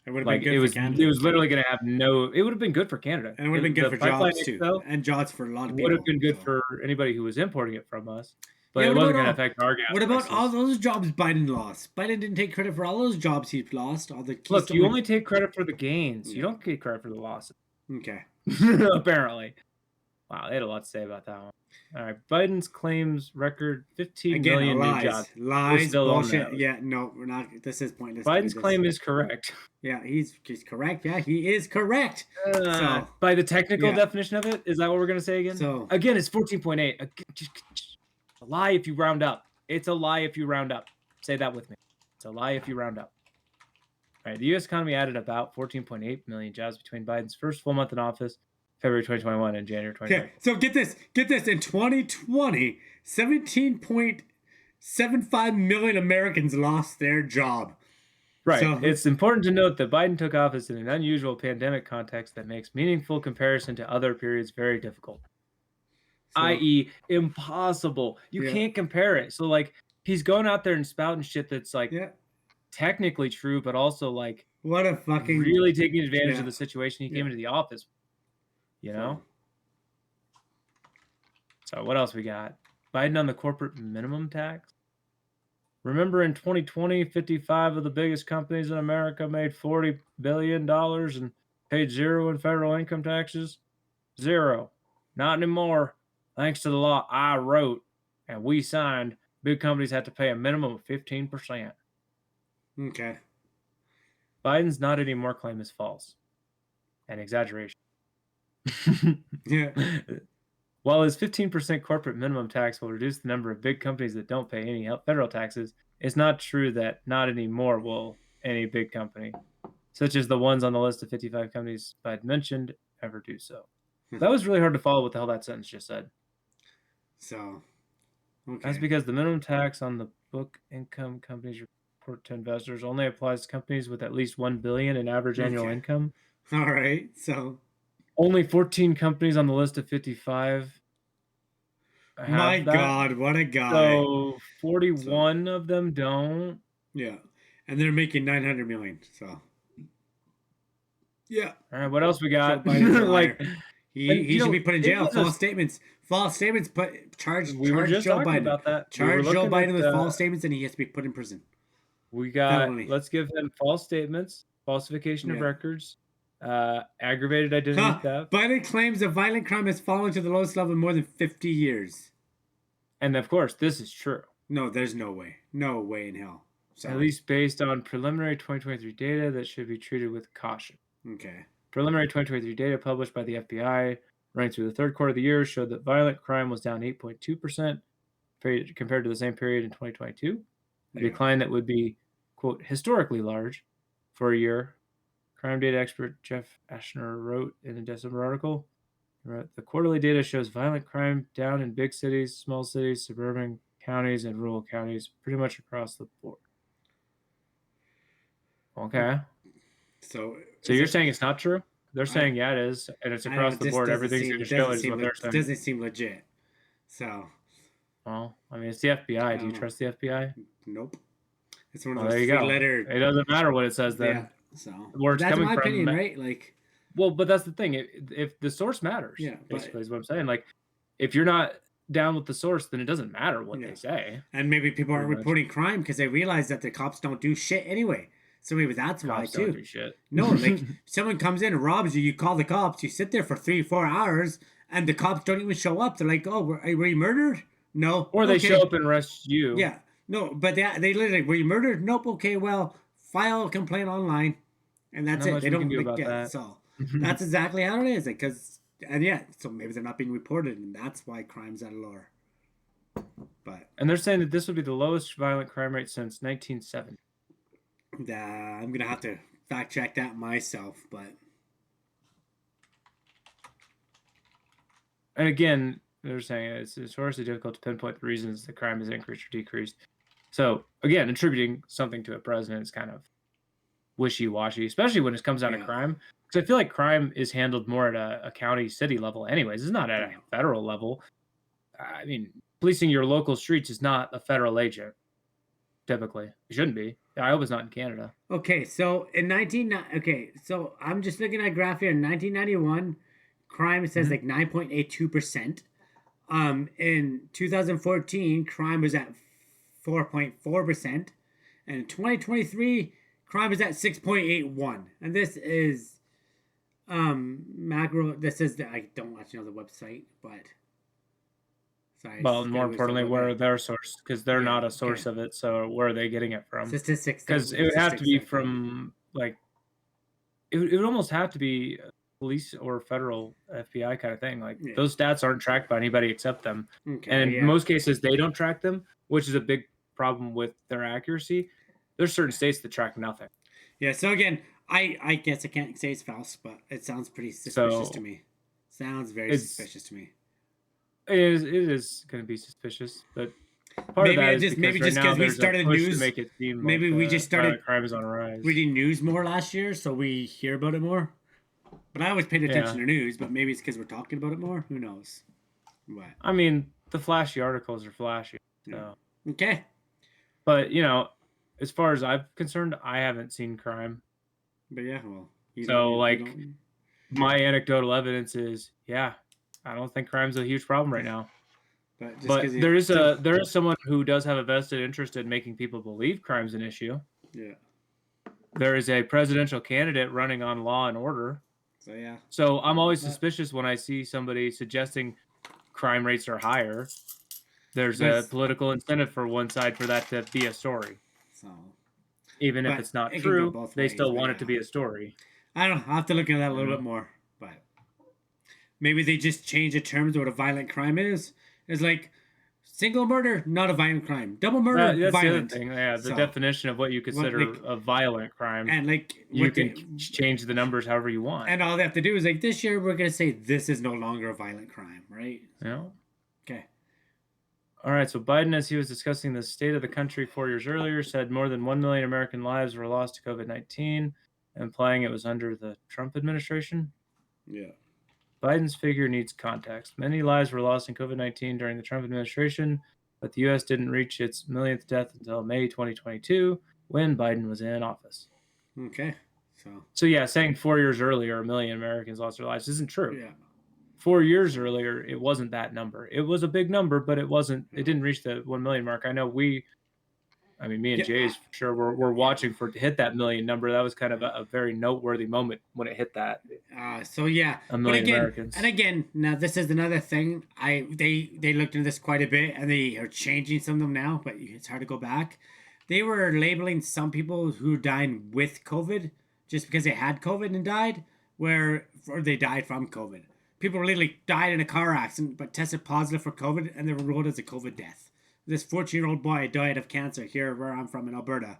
It would have been good for Canada. It was literally going to have it would have been good for Canada. And it would have been good for jobs too. And jobs for a lot of people. Would have been good for anybody who was importing it from us. But it wasn't going to affect our gas prices. What about all those jobs Biden lost? Biden didn't take credit for all those jobs he lost. Look, you only take credit for the gains. Yeah. You don't take credit for the losses. Okay. Apparently. Wow, they had a lot to say about that one. All right, Biden's claims record 15 million new jobs. Lies, bullshit. Yeah, no, we're not. This is pointless. Biden's claim is correct. Yeah, he's correct. Yeah, he is correct. So, by the technical definition of it, is that what we're going to say again? So again, it's 14.8. A lie if you round up. It's a lie if you round up. Say that with me. It's a lie if you round up. All right, the U.S. economy added about 14.8 million jobs between Biden's first full month in office, February 2021, and January 2020. Okay, so get this. In 2020, 17.75 million Americans lost their job. Right. So, it's important to note that Biden took office in an unusual pandemic context that makes meaningful comparison to other periods very difficult. I.e., impossible. You can't compare it. So, like, he's going out there and spouting shit that's, like, technically true, but also, like, what a fucking really taking advantage of the situation he came into the office. You know? So, what else we got? Biden on the corporate minimum tax. Remember in 2020, 55 of the biggest companies in America made $40 billion and paid zero in federal income taxes? Zero. Not anymore. Thanks to the law I wrote and we signed, big companies have to pay a minimum of 15%. Okay. Biden's not anymore claim is false. An exaggeration. Yeah. While his 15% corporate minimum tax will reduce the number of big companies that don't pay any federal taxes, it's not true that not anymore will any big company, such as the ones on the list of 55 companies Biden mentioned, ever do so. That was really hard to follow what the hell that sentence just said. So, okay. That's because the minimum tax on the book income companies report to investors only applies to companies with at least $1 billion in average annual income. All right, so only 14 companies on the list of 55 have My that. God, what a guy. So 41 of them don't. Yeah. And they're making 900 million. So yeah. All right, what else we got? Like he should be put in jail. False statements. Charge were just Joe talking Biden. About that. Charge Joe Biden with false statements and he has to be put in prison. We got let's give him false statements, falsification of records, aggravated identity theft. Biden claims a violent crime has fallen to the lowest level in more than 50 years. And of course, this is true. No, there's no way. No way in hell. At least based on preliminary 2023 data that should be treated with caution. Okay. Preliminary 2023 data published by the FBI running through the third quarter of the year showed that violent crime was down 8.2% compared to the same period in 2022. A decline that would be, quote, historically large for a year. Crime data expert Jeff Ashner wrote in a December article. The quarterly data shows violent crime down in big cities, small cities, suburban counties and rural counties pretty much across the board. Okay. So you're saying it's not true? They're saying, yeah, it is, and it's across the board. Everything's going to show it is what they're saying. Doesn't seem legit. So. Well, I mean, it's the FBI. Do you trust the FBI? Nope. It's one of those three-letter. It doesn't matter what it says then. Yeah. So where it's that's coming my from, opinion, right? Like. Well, but that's the thing. If the source matters, basically is what I'm saying. Like, if you're not down with the source, then it doesn't matter what they say. And maybe people aren't reporting crime because they realize that the cops don't do shit anyway. So maybe that's why too. Don't do shit. No, like someone comes in and robs you, you call the cops, you sit there for 3-4 hours, and the cops don't even show up. They're like, "Oh, were you murdered?" No. Or they show up and arrest you. Yeah. No, but they literally, were you murdered? Nope. Okay, well, file a complaint online, and that's it. They don't do about that. So that's exactly how it is. Because so maybe they're not being reported, and that's why crime's at a lower. And they're saying that this would be the lowest violent crime rate since 1970. I'm gonna have to fact check that myself, but. And again, they're saying it's notoriously difficult to pinpoint the reasons the crime has increased or decreased. So again, attributing something to a president is kind of wishy-washy, especially when it comes down to crime. Because I feel like crime is handled more at a county, city level anyways. It's not at a federal level. I mean, policing your local streets is not a federal agent, typically. It shouldn't be. I hope it's not in Canada. Okay, so so I'm just looking at a graph here. In 1991, crime says like 9.82%. In 2014, crime was at 4.4%, and in 2023, crime is at 6.81. And this is macro. This is I don't actually know the website, but well, more importantly, where are their source? Because they're not a source of it. So where are they getting it from? Statistics. Because it would have to be from like it would almost have to be police or federal FBI kind of thing. Like those stats aren't tracked by anybody except them. And in most cases, they don't track them, which is a big problem with their accuracy. There's certain states that track nothing. Yeah. So again, I guess I can't say it's false, but it sounds pretty suspicious to me. Sounds very suspicious to me. It is going to be suspicious, but part of that is because we started news. Make it seem maybe like we just started crime is on a rise. Reading news more last year, so we hear about it more. But I always paid attention to news, but maybe it's because we're talking about it more. Who knows? What? I mean, the flashy articles are flashy. So. Okay. But, as far as I'm concerned, I haven't seen crime. But well. My anecdotal evidence is, I don't think crime's a huge problem right now. But there is someone who does have a vested interest in making people believe crime's an issue. Yeah. There is a presidential candidate running on law and order. So I'm always suspicious when I see somebody suggesting crime rates are higher. There's a political incentive for one side for that to be a story. So even if it's not true, they still want it to be a story. I don't know. I'll have to look into that a little bit more. But maybe they just change the terms of what a violent crime is. It's like single murder, not a violent crime. Double murder, that's violent. The other thing. Yeah, the definition of what you consider a violent crime. And you can change the numbers however you want. And all they have to do is this year we're going to say this is no longer a violent crime, right? Yeah. Okay. All right, so Biden, as he was discussing the state of the country 4 years earlier, said more than 1 million American lives were lost to COVID-19, implying it was under the Trump administration. Yeah. Biden's figure needs context. Many lives were lost in COVID-19 during the Trump administration, but the U.S. didn't reach its millionth death until May 2022, when Biden was in office. Okay. So saying 4 years earlier, 1 million Americans lost their lives isn't true. Yeah. 4 years earlier, it wasn't that number. It was a big number, but it didn't reach the 1 million mark. I know me and Jay's for sure we're watching for it to hit that million number. That was kind of a very noteworthy moment when it hit that. A million Americans. And again, now this is another thing. They looked into this quite a bit, and they are changing some of them now, but it's hard to go back. They were labeling some people who died with COVID just because they had COVID and died, or they died from COVID. People literally died in a car accident but tested positive for COVID, and they were ruled as a COVID death. This 14-year-old boy died of cancer here where I'm from in Alberta.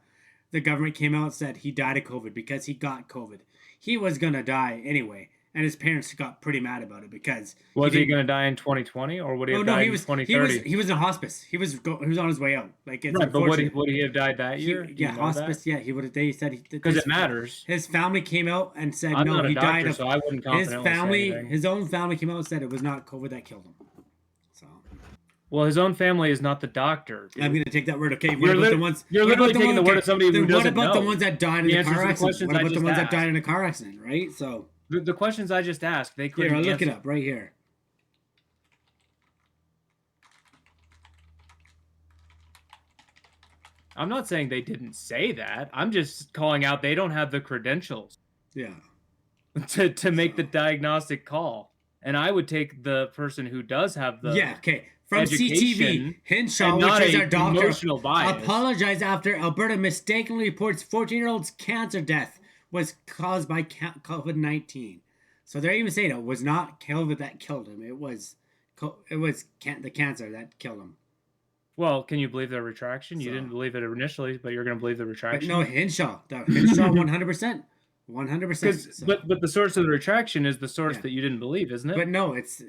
The government came out and said he died of COVID because he got COVID. He was going to die anyway, and his parents got pretty mad about it because was he going to die in 2020 or would he have died in 2030? He was in hospice. He was on his way out. Like it's right, but would he have died that year? Hospice. Yeah, he would have. They said because it matters. His family came out and said I'm no, not a he doctor, died of so I wouldn't confidently say anything. His own family came out and said it was not COVID that killed him. So. Well, his own family is not the doctor. Dude. I'm going to take that word. Okay, you're literally taking the word of somebody who doesn't know. What about the ones that died in a car accident? What about the ones that died in a car accident, right? So the questions I just asked, they couldn't answer. Look it up right here. I'm not saying they didn't say that. I'm just calling out they don't have the credentials. Yeah. To make the diagnostic call. And I would take the person who does have the From CTV, Henshaw, which is our doctor, apologized after Alberta mistakenly reports 14-year-old's cancer death was caused by COVID-19. So they're even saying it was not COVID that killed him. It was the cancer that killed him. Well, can you believe their retraction? You didn't believe it initially, but you're going to believe the retraction. But no, Henshaw 100%. 100%. But the source of the retraction is the source that you didn't believe, isn't it? But no, it's.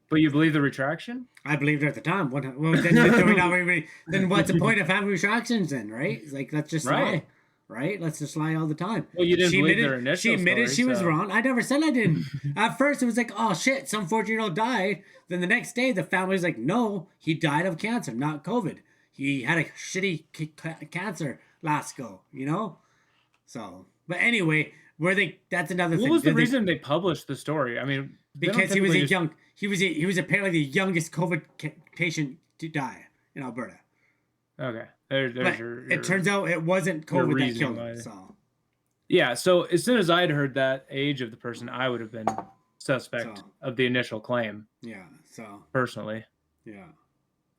But you believe the retraction? I believed it at the time. Well, then what's the point of having retractions then, right? It's like let's just lie, right? Let's just lie all the time. Well, you didn't believe their initial She admitted story, she was wrong. I never said I didn't. At first, it was like, oh shit, some 14-year-old died. Then the next day, the family's like, no, he died of cancer, not COVID. He had a shitty cancer last go, you know. So. But anyway, that's another thing. What was the reason they published the story? I mean, because he was he was apparently the youngest COVID patient to die in Alberta. Okay. It turns out it wasn't COVID that killed him. So. Yeah, so as soon as I'd heard that age of the person, I would have been suspect of the initial claim. Yeah, so. Personally. Yeah.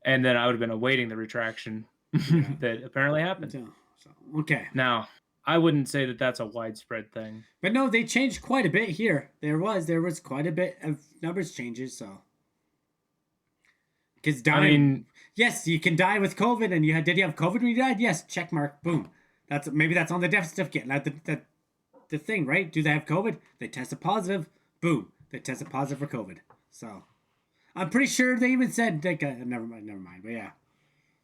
And then I would have been awaiting the retraction that apparently happened. So, okay. Now, I wouldn't say that that's a widespread thing. But no, they changed quite a bit here. There was quite a bit of numbers changes, so. Because dying. I mean, yes, you can die with COVID, and did you have COVID when you died? Yes, check mark, boom. Maybe that's on the death certificate, not the thing, right? Do they have COVID? They tested positive, boom. They tested positive for COVID. So, I'm pretty sure they even said never mind. But yeah.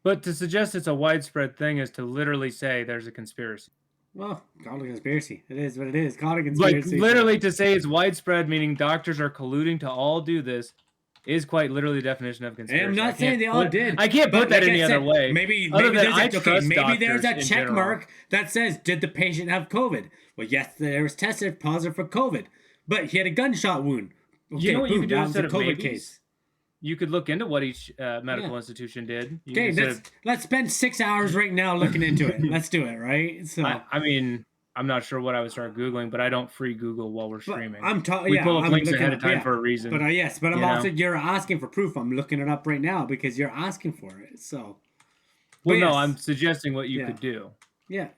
But to suggest it's a widespread thing is to literally say there's a conspiracy. Well, call it a conspiracy. It is what it is. Call it a conspiracy. Like, literally to say it's widespread, meaning doctors are colluding to all do this, is quite literally the definition of conspiracy. And I'm not saying they all did. I can't put that any other way. Maybe there's a check mark that says, did the patient have COVID? Well, yes, there was tested positive for COVID, but he had a gunshot wound. Okay, you know what you could do instead of COVID case? You could look into what each medical institution did. Okay, let's spend 6 hours right now looking into it. Let's do it, right? So I mean, I'm not sure what I would start Googling, but I don't free Google while we're streaming. We pull up links ahead of time for a reason. But I'm also, you're asking for proof. I'm looking it up right now because you're asking for it. So. Well, no, I'm suggesting what you could do. Yeah.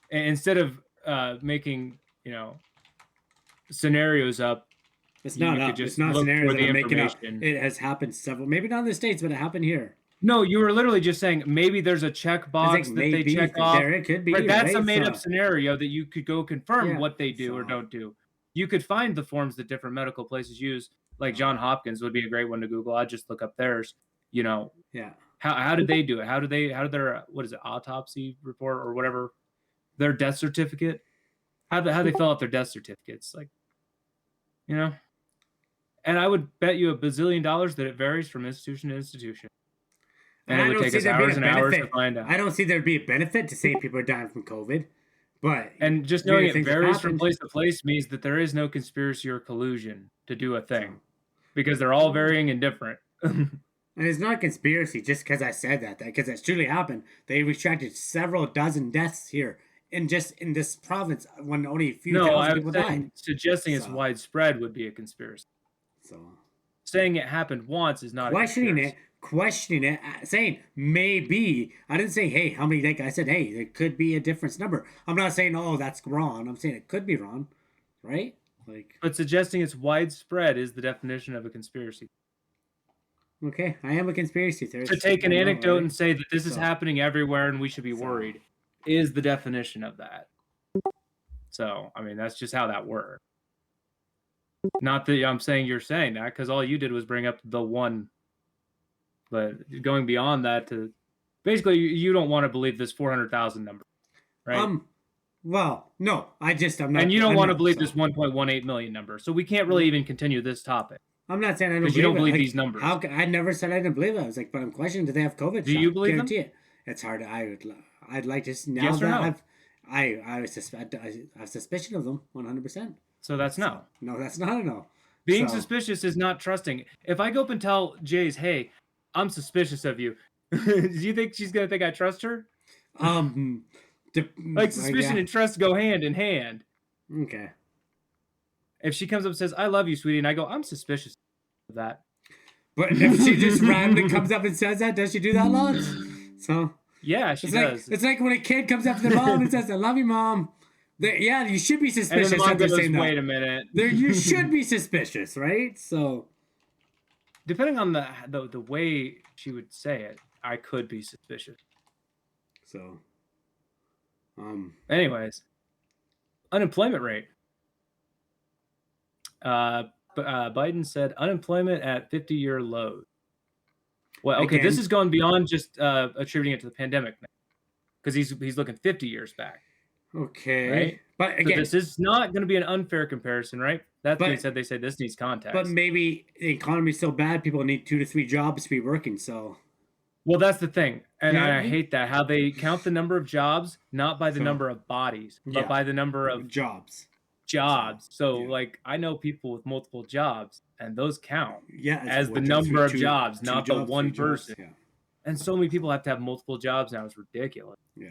Instead of making, scenarios up. It's not scenarios that I'm making up. It has happened maybe not in the States, but it happened here. No, you were literally just saying maybe there's a check box that they check off. It could be. But that's a made-up scenario that you could go confirm what they do or don't do. You could find the forms that different medical places use. Like John Hopkins would be a great one to Google. I'd just look up theirs. Yeah. How did they do it? How did their autopsy report or whatever, their death certificate? How they fill out their death certificates? Like, And I would bet you $1 bazillion that it varies from institution to institution. And it would take us hours and hours to find out. I don't see there'd be a benefit to say people are dying from COVID. And just knowing it varies from place to place means that there is no conspiracy or collusion to do a thing. Because they're all varying and different. And it's not a conspiracy just because I said that. Because it's truly happened. They retracted several dozen deaths here. In this province when only a few thousand people died. Suggesting it's widespread would be a conspiracy. So saying it happened once is not questioning it, saying maybe. I didn't say, hey, how many? I said, hey, there could be a difference number. I'm not saying, oh, that's wrong. I'm saying it could be wrong, right? But suggesting it's widespread is the definition of a conspiracy. Okay, I am a conspiracy theorist. To take an anecdote and say that this is happening everywhere and we should be worried is the definition of that. So, I mean, that's just how that works. Not that I'm saying you're saying that, because all you did was bring up the one. But going beyond that to basically, you don't want to believe this 400,000 number, right? Well, no, I'm not. And you don't want to believe this 1.18 million number. So we can't really even continue this topic. I'm not saying I don't believe because you don't believe like, these numbers. I never said I didn't believe it. I was like, but I'm questioning, do they have COVID? Do you believe them? It. It's hard. I'd like to now yes or that no? I have suspicion of them 100%. So that's no. No, that's not a no. Being suspicious is not trusting. If I go up and tell Jays, hey, I'm suspicious of you, do you think she's gonna think I trust her? Like suspicion and trust go hand in hand. Okay. If she comes up and says, I love you, sweetie, and I go, I'm suspicious of that. But if she just randomly comes up and says that, does she do that lots? So yeah, she does. It's like when a kid comes up to their mom and says, I love you, mom. Yeah, you should be suspicious. And then the mom goes, wait a minute. You should be suspicious, right? So depending on the way she would say it, I could be suspicious. So anyways, unemployment rate. Biden said unemployment at 50-year lows. Well, okay, this is going beyond just attributing it to the pandemic, because he's looking 50 years back. Okay, right? But again, so this is not going to be an unfair comparison, right? That's what they said this needs context. But maybe the economy's so bad, people need 2 to 3 jobs to be working. So, well, that's the thing, and I hate that how they count the number of jobs not by the number of bodies, but by the number of jobs. So like I know people with multiple jobs, and those count as the 1, 2, number 3, of jobs, not the one person. Jobs, and so many people have to have multiple jobs now. It's ridiculous. Yeah.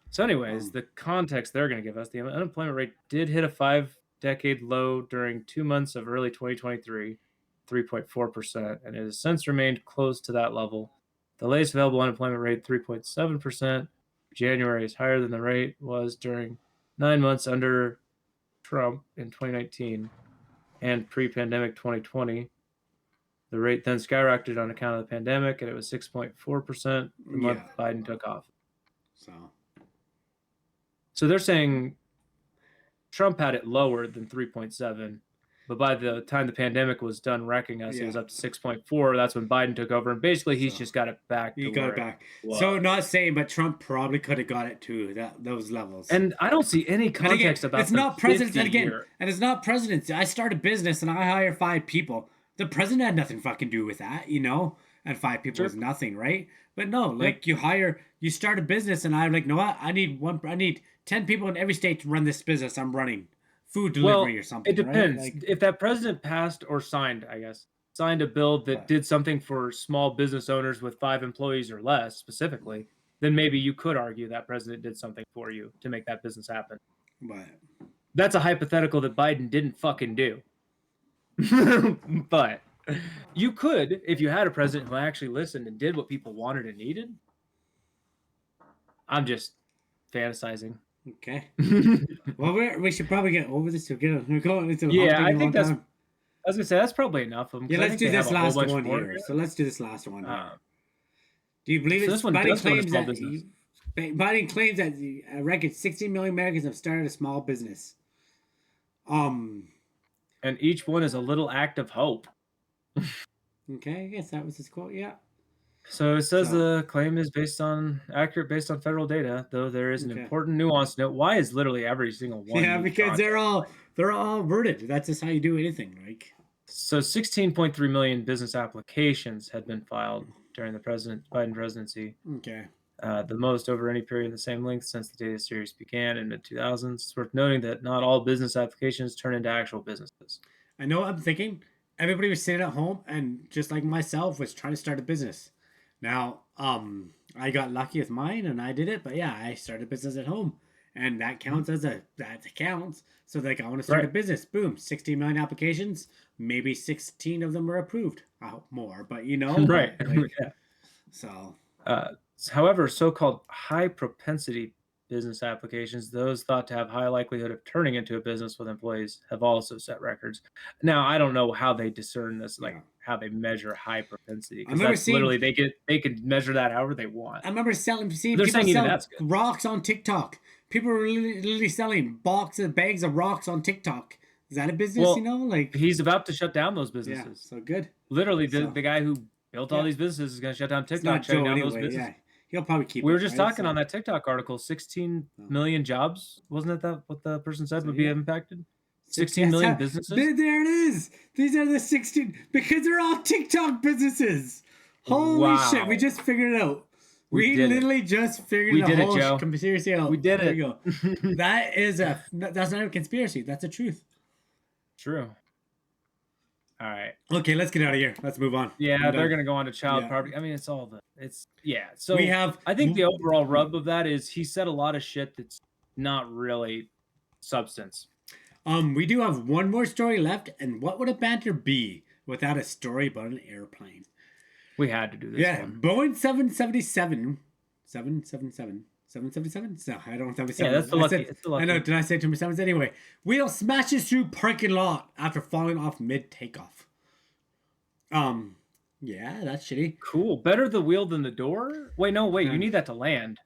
So anyways, the context they're going to give us, the unemployment rate did hit a 5-decade low during 2 months of early 2023, 3.4%, and it has since remained close to that level. The latest available unemployment rate, 3.7%. January is higher than the rate was during 9 months under Trump in 2019 and pre-pandemic 2020. The rate then skyrocketed on account of the pandemic, and it was 6.4% the month Biden took office. So they're saying Trump had it lower than 3.7, but by the time the pandemic was done wrecking us, it was up to 6.4. That's when Biden took over, and basically he's just got it back. He got it back. So not saying, but Trump probably could have got it to those levels. And I don't see any context about it's not president again, and it's not presidency. I start a business and I hire 5 people. The president had nothing fucking do with that, and 5 people is nothing, right? But no, like you start a business, and I'm like, no, I need 10 people in every state to run this business I'm running. Food delivery or something. It depends. Right? If that president passed or signed a bill that did something for small business owners with 5 employees or less specifically, then maybe you could argue that president did something for you to make that business happen. But that's a hypothetical that Biden didn't fucking do. But you could, if you had a president who actually listened and did what people wanted and needed. I'm just fantasizing. Okay. Well, we should probably get over this. We're going into I think that's. I was gonna say that's probably enough of them. Yeah, let's do this last one here. So let's do this last one. Do you believe it's Biden claims that a record 16 million Americans have started a small business. And each one is a little act of hope. Okay, I guess that was his quote. Yeah. So it says the claim is accurate based on federal data, though there is an important nuance note. Why is literally every single one? Yeah, because they're all worded. That's just how you do anything, like. So 16.3 million business applications had been filed during the Biden presidency. Okay. The most over any period of the same length since the data series began in mid-2000s. It's worth noting that not all business applications turn into actual businesses. I know what I'm thinking. Everybody was sitting at home and just like myself was trying to start a business. Now, I got lucky with mine and I did it, but yeah, I started a business at home, and that counts that counts. So like, I want to start a business. Boom, 16 million applications. Maybe 16 of them were approved. I hope more, but right. Like, so, however, so-called high propensity business applications, those thought to have high likelihood of turning into a business with employees, have also set records. Now, I don't know how they discern this, how they measure high propensity. Because that's literally they can measure that however they want. I remember seeing people sell rocks on TikTok. People are literally selling bags of rocks on TikTok. Is that a business? Well, you know, like he's about to shut down those yeah, businesses. so good. Literally, So- the guy who built all Yeah. these businesses is going to shut down It's TikTok, not shutting Joe down those anyway. businesses. Yeah, he'll probably keep. We were it, just right? talking So- on that TikTok article. 16 million jobs, wasn't that what the person said So, would be yeah. impacted? 16 million businesses. There it is. These are the 16 because they're all TikTok businesses. Holy shit! We Wow. just figured it out. We We did it. literally just figured We the did it, whole Joe. conspiracy out. We did There it. you go. That's not a conspiracy. That's the truth. True. All right. Okay, let's get out of here. Let's move on. Yeah, I'm they're done. going to go on to child Yeah. property. I mean, it's all the yeah. So We have. I think the overall rub of that is he said a lot of shit that's not really substance. We do have one more story left, and what would a banter be without a story about an airplane? We had to do this Yeah, one. Boeing 777. 777? 777? No, I don't have a 7. Yeah, that's the I lucky. said- It's the lucky. I know, did I say too many sevens? Anyway, wheel smashes through parking lot after falling off mid takeoff. Yeah, that's shitty. Cool. Better the wheel than the door? Wait, no, wait. You Um, need that to land.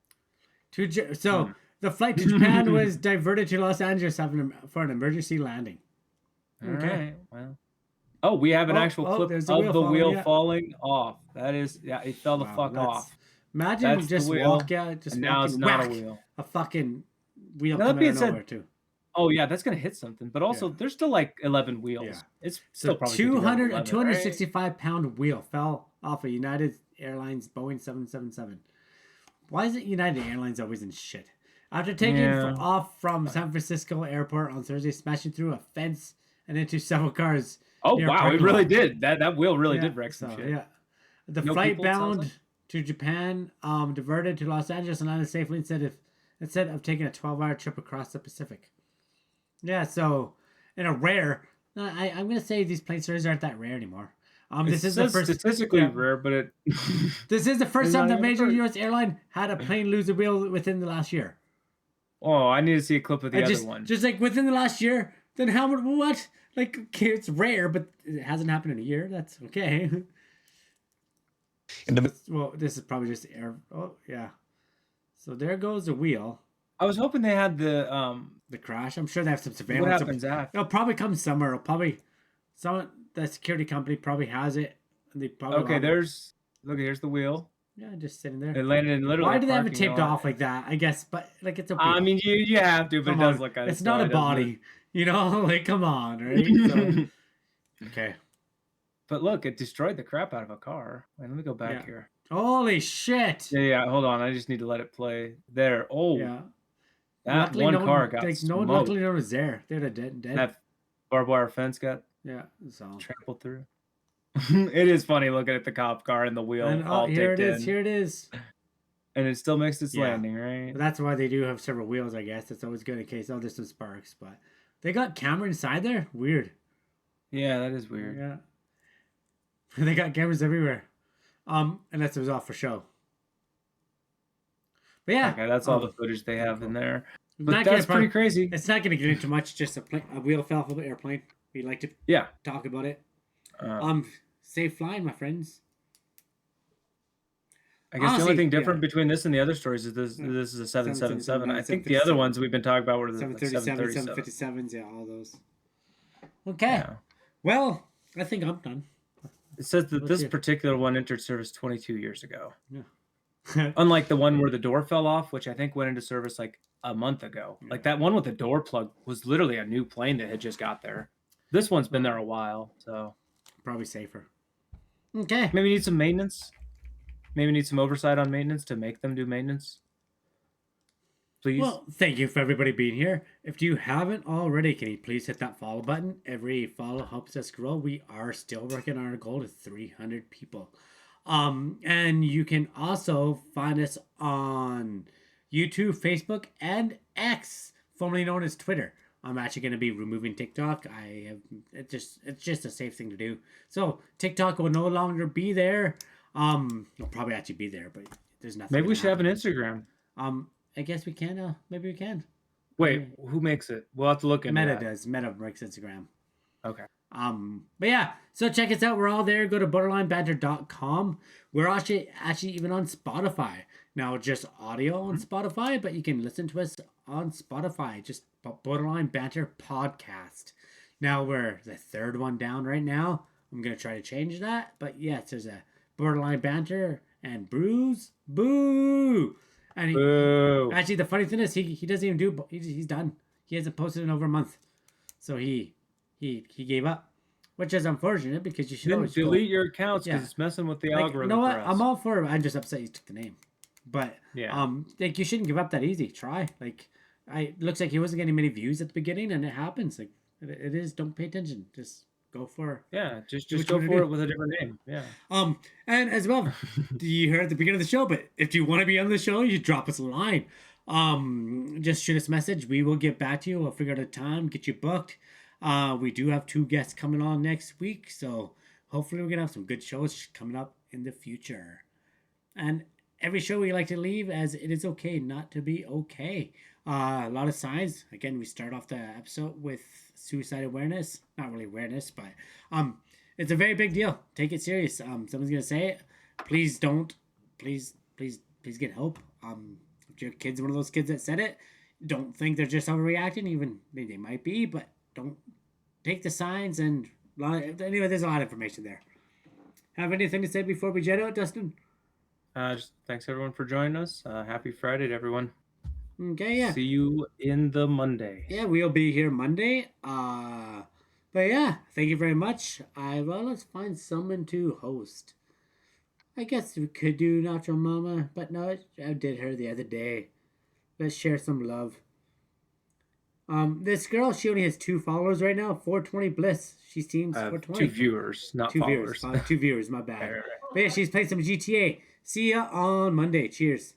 So the flight to Japan was diverted to Los Angeles for an emergency landing. All Okay. right. Well. Oh, we have an actual clip there's of the the wheel wheel falling, yeah. falling off. That is, yeah, it fell the Wow, fuck that's- off. Imagine That's the just wheel, walk out, just And now it's walking, not whack, a wheel. a fucking wheel Now, that coming being out of said, nowhere too. Oh yeah, that's gonna hit something. But also, Yeah. there's still like 11 wheels. Yeah. It's So still probably good to go with 200, 11, 265-pound wheel fell off a United Airlines Boeing 777. Why is it United Airlines always in shit? After taking Yeah. off from San Francisco airport on Thursday, smashing through a fence and into several cars. Oh near a wow, it parking really lot. did. That wheel really Yeah, did wreck some so, shit. Yeah. The No flight people, it sounds bound like? to Japan diverted to Los Angeles and landed safely instead of taking a 12-hour trip across the Pacific. Yeah, so in a rare, I'm gonna say these plane stories aren't that rare anymore. This is the says first statistically yeah. rare, but it. This is the first It's time not that even major first. U.S. airline had a plane lose a wheel within the last year. Oh, I need to see a clip of the other one. Just like within the last year, then how much? What? Like, okay, it's rare, but it hasn't happened in a year. That's okay. Well, this is probably just air. Oh yeah. So there goes the wheel. I was hoping they had the The crash. I'm sure they have some What surveillance. happens after? It'll probably come somewhere. It'll probably the security company probably has it. And they probably Okay, here's the wheel. yeah, just sitting there. It landed in literally. Why a do they have it parking taped lot. off like that? I guess, but like it's a wheel. I mean, you have to, but Come it does on. look kind of. It's not a body, you know. Like, come on, right? So, okay. But look, it destroyed the crap out of a car. Wait, let me go back Yeah. here. Holy shit! Yeah, hold on. I just need to let it play. There. Oh, Yeah. that Luckily, one no car got no. smoked. Luckily, no one was there. They're dead. That barbed wire fence got Yeah. So. trampled through. It is funny looking at the cop car and the wheel And all here it taped is. in. Here it is. And it still makes its Yeah. landing, right? But that's why they do have several wheels, I guess. It's always good in case. Oh, there's some sparks, but they got camera inside there. Weird. Yeah, that is weird. Yeah. They got cameras everywhere. Unless it was off for show. But yeah. Okay, that's all the footage they have in there. But not that's gonna pretty crazy. It's not going to get into much. Just a wheel fell off of an airplane. We like to Yeah. talk about it. Uh, Safe flying, my friends. I guess the honestly, only thing different yeah. between this and the other stories is this is a 777. I think the other ones we've been talking about were the 737, 737. 757s, yeah, all those. Okay. Yeah. Well, I think I'm done. It says that Let's this hear it. particular one entered service 22 years ago. Yeah. Unlike the one where the door fell off, which I think went into service like a month ago. Yeah. Like that one with the door plug was literally a new plane that had just got there. This one's been there a while, so Probably safer. Okay. maybe need some maintenance. Maybe need some oversight on maintenance to make them do maintenance. Please. Well, thank you for everybody being here. If you haven't already, can you please hit that follow button? Every follow helps us grow. We are still working on our goal of 300 people. And you can also find us on YouTube, Facebook, and X, formerly known as Twitter. I'm actually going to be removing TikTok. It's just a safe thing to do. So TikTok will no longer be there. It'll probably actually be there, but there's nothing. Maybe we gonna should have an happen. Instagram. I guess we can. Maybe we can. Wait, who makes it? We'll have to look into Meta that. does. Meta breaks Instagram. Okay. But yeah, so check us out. We're all there. Go to borderlinebanter.com. We're actually even on Spotify. Now, just audio on Spotify, but you can listen to us on Spotify. Just Borderline Banter Podcast. Now, we're the third one down right now. I'm going to try to change that. But yes, there's a Borderline Banter and Bruise. Boo! And actually, the funny thing is, he doesn't even do. He's done. He hasn't posted in over a month. So he gave up, which is unfortunate because you should always delete your accounts because it's messing with the algorithm. You know what? For us. I'm all for it. I'm just upset you took the name, but like you shouldn't give up that easy. Try it looks like he wasn't getting many views at the beginning, and it happens. Like it is. Don't pay attention. Just go for just go for it with a different name. Yeah. And as well, you heard at the beginning of the show, but if you want to be on the show, you drop us a line. Just shoot us a message. We will get back to you. We'll figure out a time, get you booked. We do have 2 guests coming on next week, so hopefully we're gonna have some good shows coming up in the future. And every show we like to leave as it is okay not to be okay. A lot of signs. Again, we start off the episode with suicide awareness. Not really awareness, but it's a very big deal. Take it serious. Someone's gonna say it. Please don't. Please get help. If your kid's one of those kids that said it, don't think they're just overreacting. Even maybe they might be, but don't take the signs. And anyway, there's a lot of information there. Have anything to say before we jet out, Dustin? Just thanks everyone for joining us. Happy Friday to everyone. Okay, yeah. See you in the Monday. Yeah, we'll be here Monday. But yeah, thank you very much. Let's find someone to host. I guess we could do Nacho Mama, but no, I did her the other day. Let's share some love. This girl, she only has 2 followers right now. 420 Bliss. She seems 420. 2 viewers, not 2 followers. 2 viewers, my bad. Right. But yeah, she's playing some GTA. See ya on Monday. Cheers.